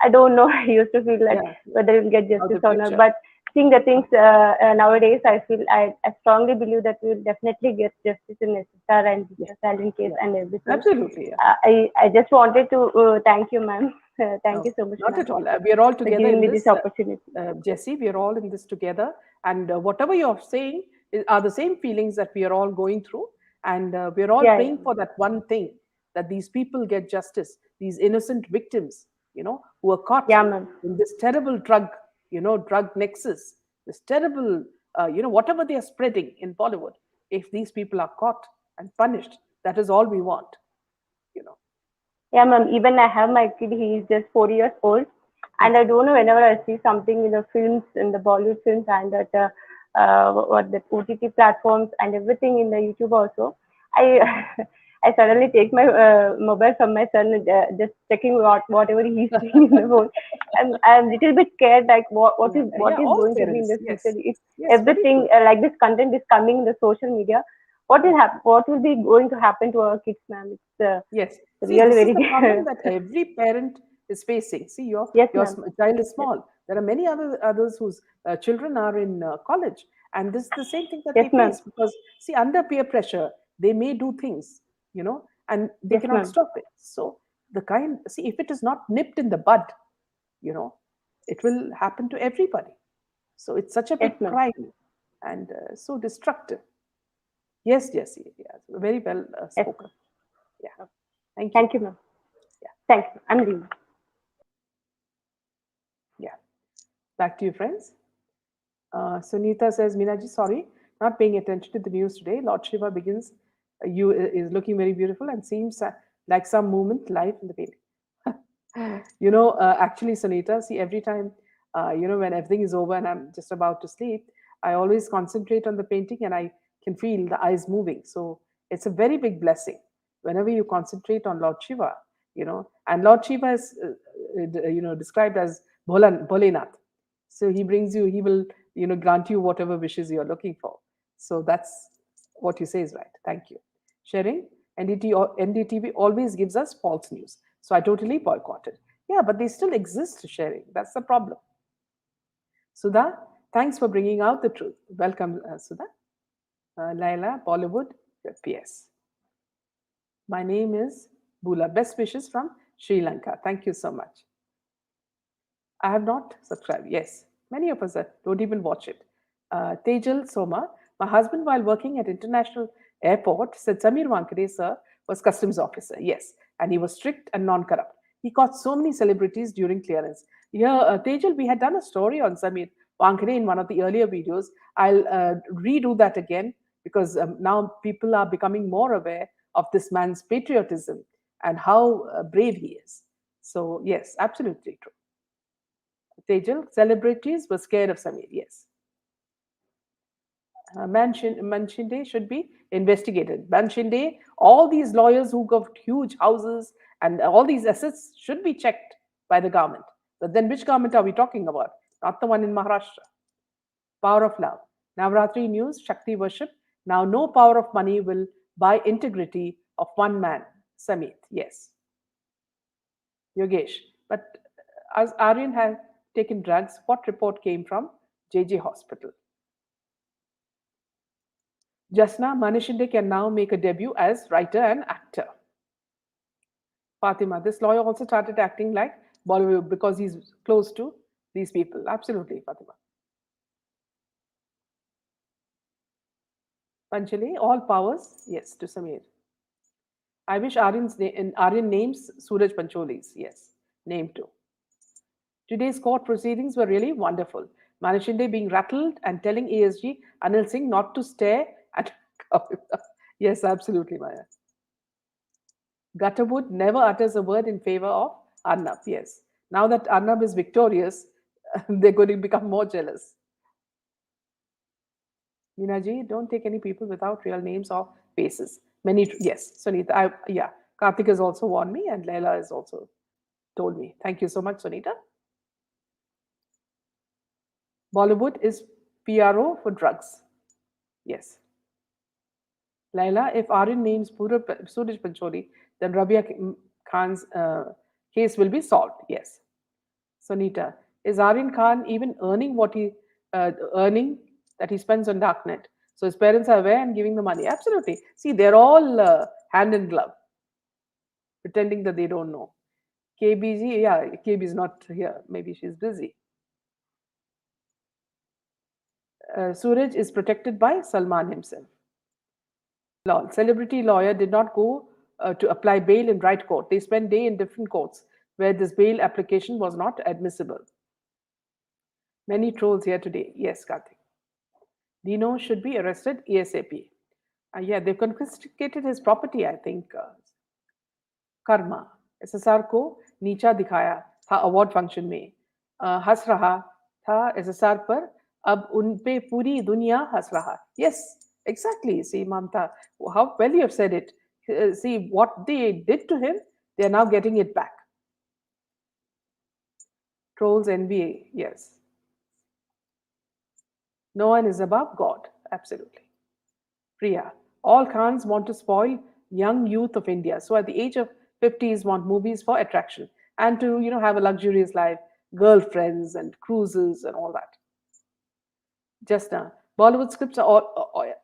I don't know. I used to feel like Yeah. whether we'll get For justice the or not. future. But seeing the things nowadays, I strongly believe that we will definitely get justice in SSR and Yes. the silent case Yeah. and everything. Absolutely. Yeah. I just wanted to thank you, ma'am. Thank No, you so much, not ma'am, at all. We are all for together giving in me this this, opportunity. Jesse. We are all in this together, and whatever you're saying are the same feelings that we are all going through, and we are all Yeah, yeah, praying for that one thing, that these people get justice, these innocent victims, who are caught yeah, ma'am. in this terrible drug nexus, this terrible, whatever they are spreading in Bollywood. If these people are caught and punished, that is all we want. You know. Yeah, ma'am. Even I have my kid. He is just 4 years old, and I Okay. don't know. Whenever I see something in the films, in the Bollywood films, and that what the OTT platforms and everything in the YouTube also, I I suddenly take my mobile from my son, just checking whatever he's doing in the phone. I'm a little bit scared, like Yeah, what yeah, is all going to be in parents. the future Yes, if yes, very everything true. like this content is coming in the social media. What will Yeah. happen? What will be going to happen to our kids, ma'am? It's Yes. See, really this is very the problem that every parent is facing. See, your yes, your ma'am. sm- child is Yes, small. There are many others whose children are in college, and this is the same thing that yes, they ma'am. face because see, under peer pressure, they may do things, and they Yes, cannot ma'am. stop it. So see, if it is not nipped in the bud, you know, it will happen to everybody. So it's such a Yes, big ma'am. crime and so destructive. Yes, Jesse. Yes, very well Yes, spoken. ma'am. Yeah. Okay. Thank you. Thank you, ma'am. Yeah. Thanks. I'm leaving. Yeah. Back to you, friends. Sunita says, Minaji, sorry, not paying attention to the news today. Lord Shiva begins, you is looking very beautiful and seems like some movement live in the painting. Actually, Sunita, see, every time, when everything is over and I'm just about to sleep, I always concentrate on the painting and I can feel the eyes moving. So it's a very big blessing whenever you concentrate on Lord Shiva, and Lord Shiva is, described as Bholenath. So he will, grant you whatever wishes you're looking for. So that's what you say is right. Thank you. Sharing, NDTV always gives us false news. So I totally boycotted. Yeah, but they still exist, sharing. That's the problem. Sudha, thanks for bringing out the truth. Welcome, Sudha. Laila, Bollywood, PS. My name is Bula. Best wishes from Sri Lanka. Thank you so much. I have not subscribed. Yes, many of us don't even watch it. Tejal Soma, my husband, while working at international airport, said Samir Wankade, sir, was customs officer. Yes, and he was strict and non-corrupt. He caught so many celebrities during clearance. Yeah, Tejal, we had done a story on Samir Wankade in one of the earlier videos. I'll redo that again because now people are becoming more aware of this man's patriotism and how brave he is. So yes, absolutely true. Tejal, celebrities were scared of Samir, yes. Manshinde should be investigated. Manshinde, all these lawyers who got huge houses and all these assets should be checked by the government. But then which government are we talking about? Not the one in Maharashtra. Power of love. Navratri news, Shakti worship. Now no power of money will buy integrity of one man. Samit, yes. Yogesh. But as Aryan had taken drugs, what report came from JJ Hospital? Jasna Maneshinde can now make a debut as writer and actor. Fatima, this lawyer also started acting like Bollywood because he's close to these people. Absolutely, Fatima. Panchali, all powers, yes, to Samir. I wish Aryan names Suraj Pancholis. Yes, name too. Today's court proceedings were really wonderful. Manishinde being rattled and telling ASG Anil Singh not to stare at. Yes, absolutely, Maya. Gutterwood never utters a word in favor of Arnab. Yes. Now that Arnab is victorious, they're going to become more jealous. Minaji, don't take any people without real names or faces. Yes, Sunita, yeah. Karthik has also warned me, and Leila has also told me. Thank you so much, Sunita. Bollywood is PRO for drugs. Yes. Laila, if Aryan names Suraj Pancholi, then Rabia Khan's case will be solved. Yes. Sonita, is Aryan Khan even earning what he earning that he spends on darknet? So his parents are aware and giving the money. Absolutely. See, they're all hand in glove, pretending that they don't know. KBG, yeah, KB is not here. Maybe she's busy. Suraj is protected by Salman himself. Lol. Celebrity lawyer did not go to apply bail in right court. They spent day in different courts where this bail application was not admissible. Many trolls here today. Yes, Karthik. Dino should be arrested ASAP. Yeah, they've confiscated his property, I think. Karma SSR को नीचा दिखाया था award function में हंस रहा था SSR पर अब उन पे पूरी दुनिया हंस रहा yes exactly see mamta how well you have said it see what they did to him they are now getting it back trolls envy yes no one is above god absolutely Priya, all Khans want to spoil young youth of India. So at the age of 50s, want movies for attraction and to have a luxurious life, girlfriends and cruises and all that. Just now, Bollywood scripts are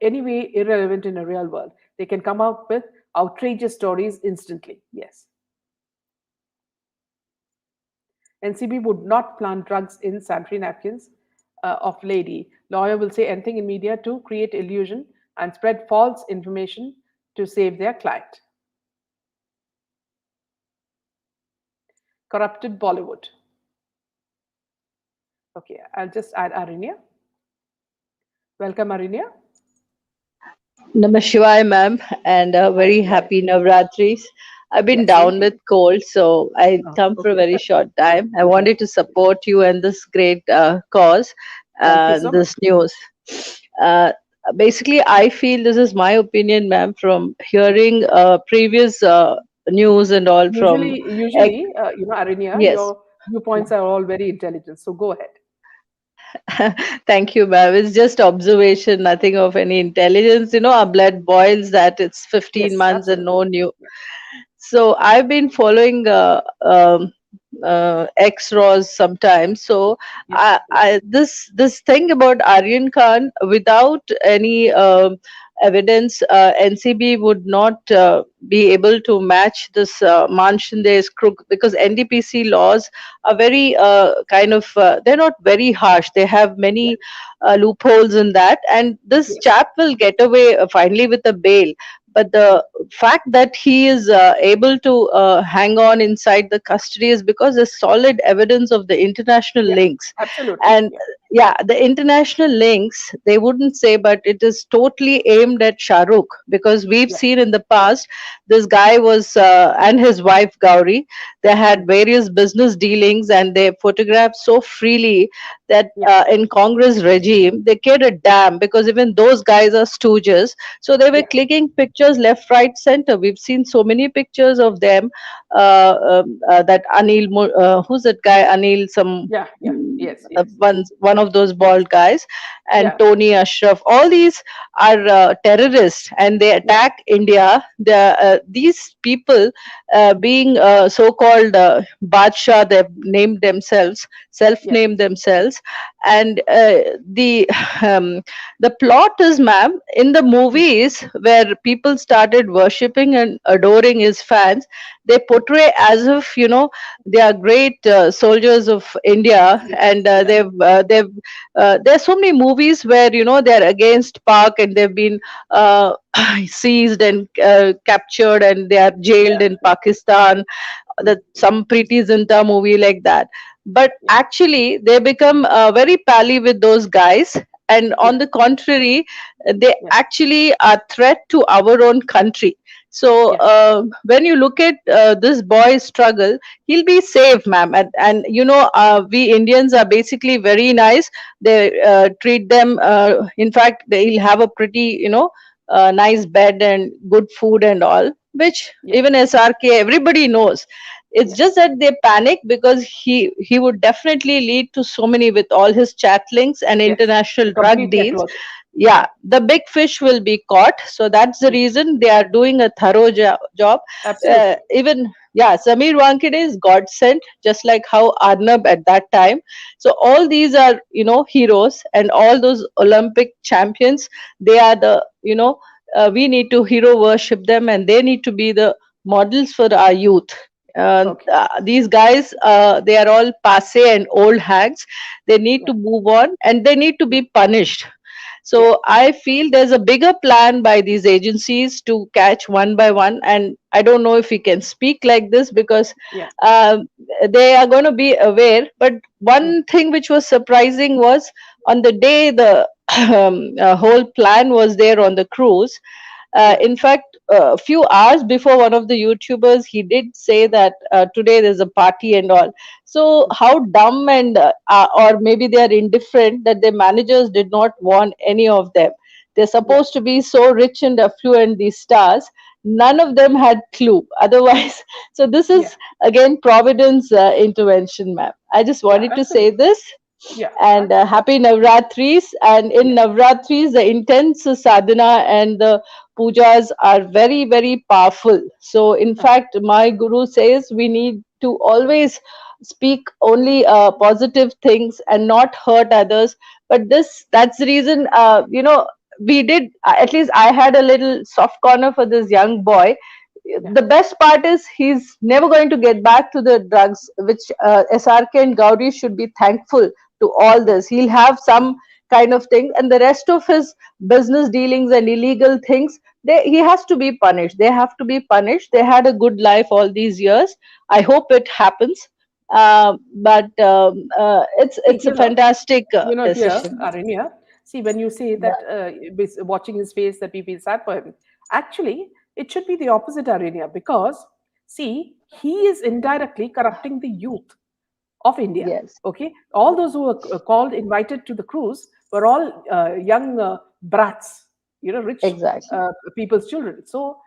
anyway irrelevant in a real world. They can come out with outrageous stories instantly. Yes. NCB would not plant drugs in sanitary napkins of lady. Lawyer will say anything in media to create illusion and spread false information to save their client. Corrupted Bollywood. Okay, I'll just add Arinya. Welcome, Arinya. Namah Shivaya, ma'am, and very happy Navratris. I've been Yes, same down to with you. cold, so I Oh, come for a okay. very short time. I wanted to support you and this great cause Thank you so and much. this news. Uh, Basically, I feel this is my opinion, ma'am, from hearing previous news and all from. ex- Arinya, Yes. your viewpoints are all very intelligent. So go ahead. Thank you, ma'am. It's just observation, nothing of any intelligence. Our blood boils that it's 15 Yes, months and absolutely. no new. Yeah, So I've been following X-Raws sometimes. So yeah, yeah, this thing about Aryan Khan, without any evidence, NCB would not be able to match this Manshinde's crook, because NDPC laws are very kind of they're not very harsh. They have yeah, many loopholes in that, and this yes, chap will get away finally with a bail. But yeah, the fact that he is able to hang on inside the custody is because there's solid evidence of the international yeah, links. absolutely. And Yeah, yeah, the international links, they wouldn't say, but it is totally aimed at Shah Rukh, because we've yeah, seen in the past this guy was and his wife Gauri, they mm, had various business dealings and they photographed so freely that yeah, in Congress regime they cared a damn, because even those guys are stooges. So they were yeah, clicking pictures left, right, center. We've seen so many pictures of them. That Anil, who's that guy? Anil, some yeah. Yes, yes. one of those bald guys, and Yeah, Tony Ashraf. All these are terrorists, and they yeah, attack India. These people, being so-called Badshah, they've named themselves, yeah, self-named themselves, and the um, the plot is, ma'am, in the mm, movies where people started worshipping and adoring his fans, they mm, portray as if they are great soldiers of India, yeah, and yeah, they've there are so many movies where they're against Pak and they've been uh, seized and captured and they are jailed yeah, in Pakistan, mm, that some Preeti Zinta movie like that. But yeah, actually, they become very pally with those guys, and yeah, on the contrary, they yeah, actually are threat to our own country. So yeah, when you look at this boy's struggle, he'll be safe, ma'am. And we Indians are basically very nice. They treat them. In fact, they'll have a pretty, nice bed and good food and all, which yeah, even SRK everybody knows. It's just that they panic because he would definitely lead to so many, with all his chat links and Yes. international drug Complete deals. network. Yeah, the big fish will be caught. So that's the Yes. reason they are doing a thorough job. Absolutely. Even, yeah, Samir Wankade is God sent, just like how Arnab at that time. So all these are, heroes, and all those Olympic champions, they are the, we need to hero worship them, and they need to be the models for our youth. Okay. These guys, they are all passe and old hags. They need Yeah. to move on, and they need to Yeah. be punished. Yeah. So I feel there's a bigger plan by these agencies to catch one by one. And I don't know if we can speak like this because Yeah. um, they are going to be aware. But Mm. one thing which was surprising was, on the day the whole plan was there on the cruise, Yeah. in fact, a few hours before, one of the YouTubers, he did say that today there's a party and all. So Mm. how dumb, and or maybe they are indifferent, that their managers did not warn any of them. They're Yeah. supposed to be so rich and affluent, these stars. None of them had clue. Otherwise, so this Yeah. is again Providence intervention, ma'am. I just Yeah. wanted to say Absolutely. this. Yeah. And Absolutely. happy Navratris. And in Yeah. Navratris, the intense sadhana and the pujas are very, very powerful. So, in fact, my guru says we need to always speak only positive things and not hurt others. But that's the reason, we did, at least I had a little soft corner for this young boy. Yeah. The best part is he's never going to get back to the drugs, which SRK and Gauri should be thankful to all Yeah. this. He'll have some kind of thing, and the rest of his business dealings and illegal things, he has to be punished. They have to be punished. They had a good life all ththese years. I hope it happens. But See, it's a fantastic here, decision. Aranya. See, when you say Yeah. that watching his face, that we feel sad for him. Actually, it should be the opposite, Aranya, because see, he is indirectly corrupting the youth of India. Yes. Okay, all those who were called, invited to the cruise were all young brats, rich Exactly. people's children. So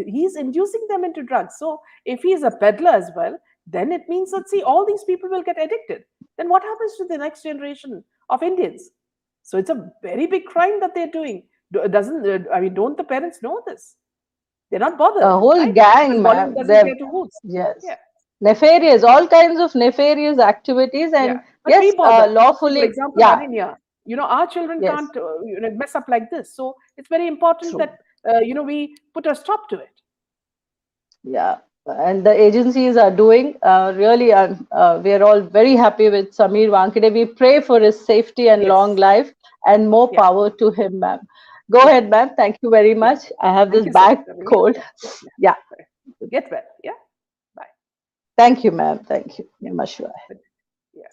he's inducing them into drugs. So if he is a peddler as well, then it means that see, all these people will get addicted. Then what happens to the next generation of Indians? So it's a very big crime that they're doing. Doesn't I mean? Don't the parents know this? They're not A bothered, whole right? Because gang, Bollywood ma'am. doesn't They're, care to whoops. yes, Yeah. nefarious, all kinds of nefarious activities, Yeah, and but we yes, bother. See, for lawfully, example, yeah, Arinya, our children yes, can't mess up like this. So it's very important true, that we put a stop to it. yeah. And the agencies are doing really, we are all very happy with Samir Wankade. We pray for his safety and long Yes. life, and more Yeah. power to him, ma'am. Go Yeah. ahead, ma'am. Thank you very Yeah. much. I have Thank this you so much, bad Arinya. cold. Yeah. Yeah. Yeah, Right. Get well. Yeah. Bye. thank you, ma'am. Thank you. Yeah. Namah Shivaya. But, yeah.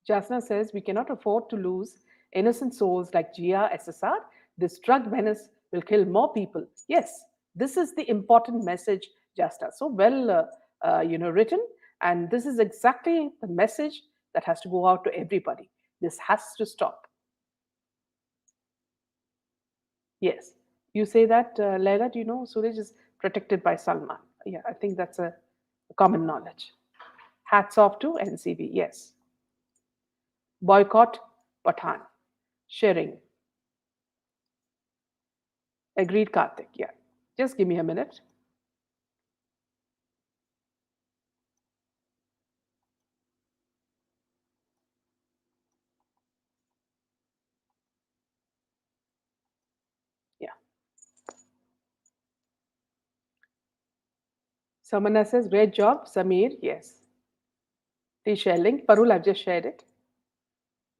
Jasna says we cannot afford to lose innocent souls like Gia SSR. This drug menace will kill more people. Yes, this is the important message, Jasna. So well, written, and this is exactly the message that has to go out to everybody. This has to stop. Yes, you say that, Leila. Do you know Suraj is protected by Salman? Yeah, I think that's a common knowledge. Hats off to NCB. Yes, boycott Pathan. Sharing. Agreed, Karthik. Yeah. Just give me a minute. Yeah. Samana says, great job, Samir. Yes. Please share link. Parul, I've just shared it.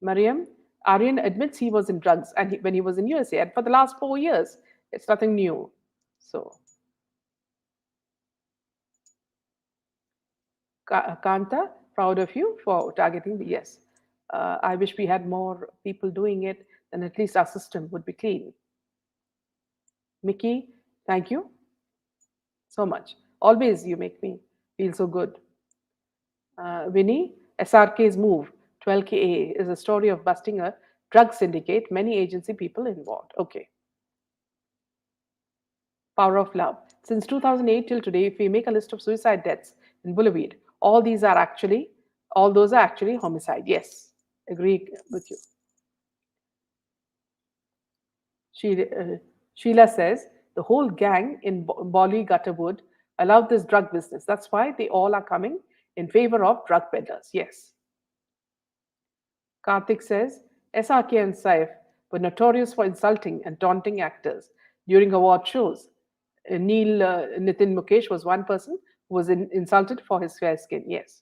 Mariam, Aryan admits he was in drugs and when he was in USA, and for the last 4 years, it's nothing new. So, Kanta, proud of you for targeting the yes. I wish we had more people doing it, then at least our system would be clean. Mickey, thank you so much. Always you make me feel so good. Winnie, SRK's move, 12KA, is a story of busting a drug syndicate, many agency people involved. Okay. Power of love. Since 2008 till today, if we make a list of suicide deaths in Bollywood, all those are actually homicide. Yes, agree with you. Sheila says the whole gang in Bolly Gutterwood allowed this drug business. That's why they all are coming in favor of drug peddlers. Yes. Karthik says SRK and Saif were notorious for insulting and taunting actors during award shows. Neil Nitin Mukesh was one person who was insulted for his fair skin. Yes.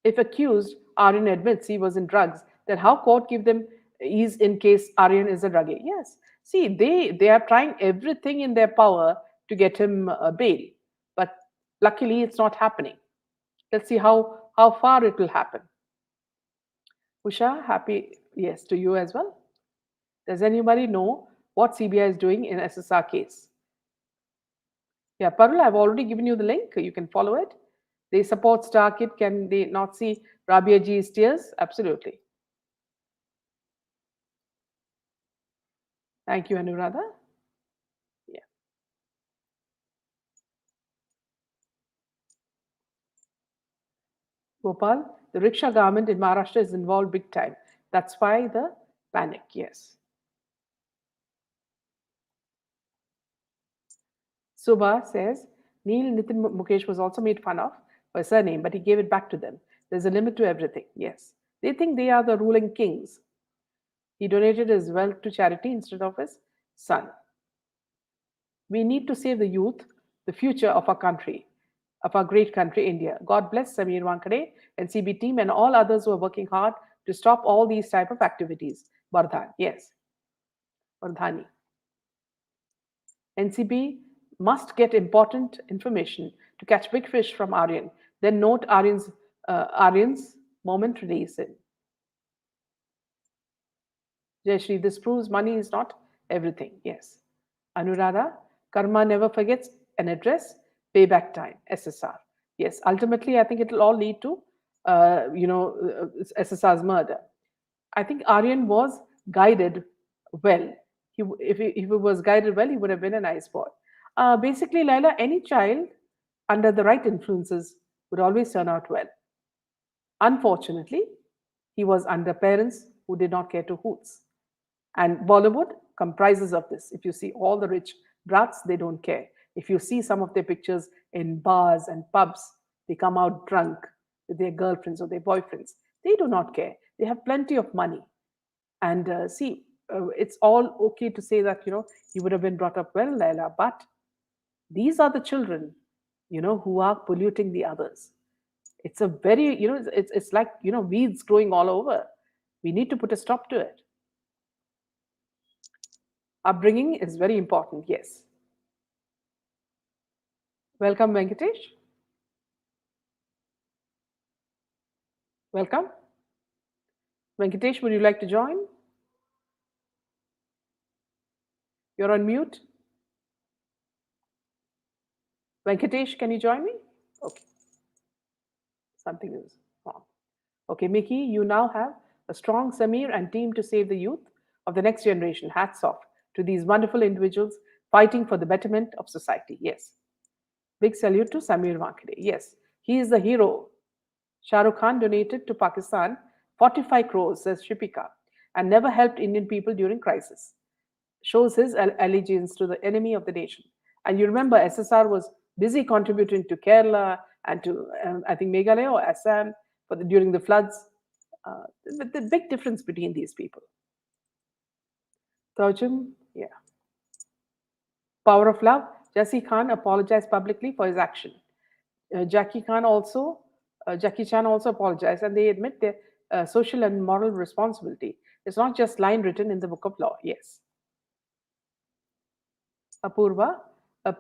If accused, Aryan admits he was in drugs, then how court give them ease in case Aryan is a druggie? Yes. See, they are trying everything in their power to get him bail, but luckily it's not happening. Let's see how far it will happen. Usha, happy yes to you as well. Does anybody know what CBI is doing in SSR case? Yeah, Parul, I've already given you the link. You can follow it. They support Star Kid. Can they not see Rabia G's tears? Absolutely. Thank you, Anuradha. Yeah. Gopal, the rickshaw government in Maharashtra is involved big time. That's why the panic. Yes. Subha says Neil Nitin Mukesh was also made fun of for his surname, but he gave it back to them. There's a limit to everything. Yes. They think they are the ruling kings. He donated his wealth to charity instead of his son. We need to save the youth, the future of our country, of our great country, India. God bless Samir Wankade, NCB team, and all others who are working hard to stop all these type of activities. Bardhan, yes. Bardhani. NCB must get important information to catch big fish from Aryan. Then note Aryan's moment release in. Jayashri, this proves money is not everything. Yes. Anuradha, karma never forgets an address, payback time, SSR. Yes, ultimately, I think it will all lead to, SSR's murder. I think Aryan was guided well. If he was guided well, he would have been a nice boy. Basically, Laila, any child under the right influences would always turn out well. Unfortunately, he was under parents who did not care two hoots. And Bollywood comprises of this. If you see all the rich brats, they don't care. If you see some of their pictures in bars and pubs, they come out drunk with their girlfriends or their boyfriends. They do not care. They have plenty of money. And it's all okay to say that, you would have been brought up well, Laila, but these are the children, who are polluting the others. It's a very, it's like, weeds growing all over. We need to put a stop to it. Upbringing is very important, yes. Welcome, Venkatesh. Welcome. Venkatesh, would you like to join? You're on mute. Venkatesh, can you join me? Okay. Something is wrong. Okay, Mickey, you now have a strong Samir and team to save the youth of the next generation. Hats off to these wonderful individuals fighting for the betterment of society. Yes. Big salute to Samir Wankade. Yes, he is the hero. Shah Rukh Khan donated to Pakistan 45 crores, says Shipika, and never helped Indian people during crisis. Shows his allegiance to the enemy of the nation. And you remember, SSR was busy contributing to Kerala and to, I think, Meghalaya or Assam during the floods. The big difference between these people. Taujum, yeah. Power of love. Jesse Khan apologized publicly for his action. Jackie Chan also apologized, and they admit their social and moral responsibility. It's not just line written in the book of law. Yes. Apurva,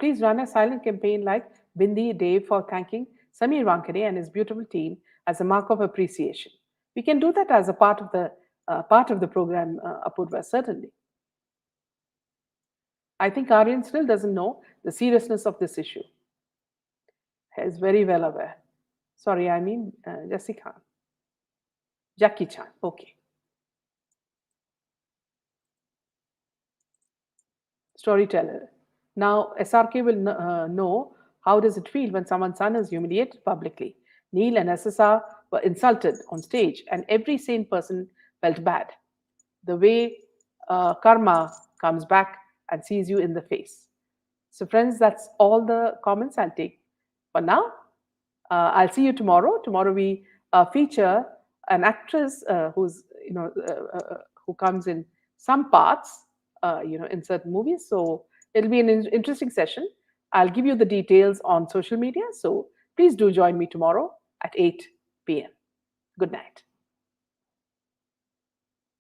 please run a silent campaign like Bindi Dave for thanking Samir Wankade and his beautiful team as a mark of appreciation. We can do that as a part of the program, Apurva, certainly. I think Aryan still doesn't know the seriousness of this issue. He is very well aware. Sorry, I mean Jackie Chan. Okay. Storyteller. Now, SRK will know how does it feel when someone's son is humiliated publicly. Neil and SSR were insulted on stage, and every sane person felt bad. The way karma comes back and sees you in the face. So, friends, that's all the comments I'll take for now. I'll see you tomorrow. Tomorrow we feature an actress who's who comes in some parts, in certain movies. So it'll be an interesting session. I'll give you the details on social media. So please do join me tomorrow at 8 p.m. Good night.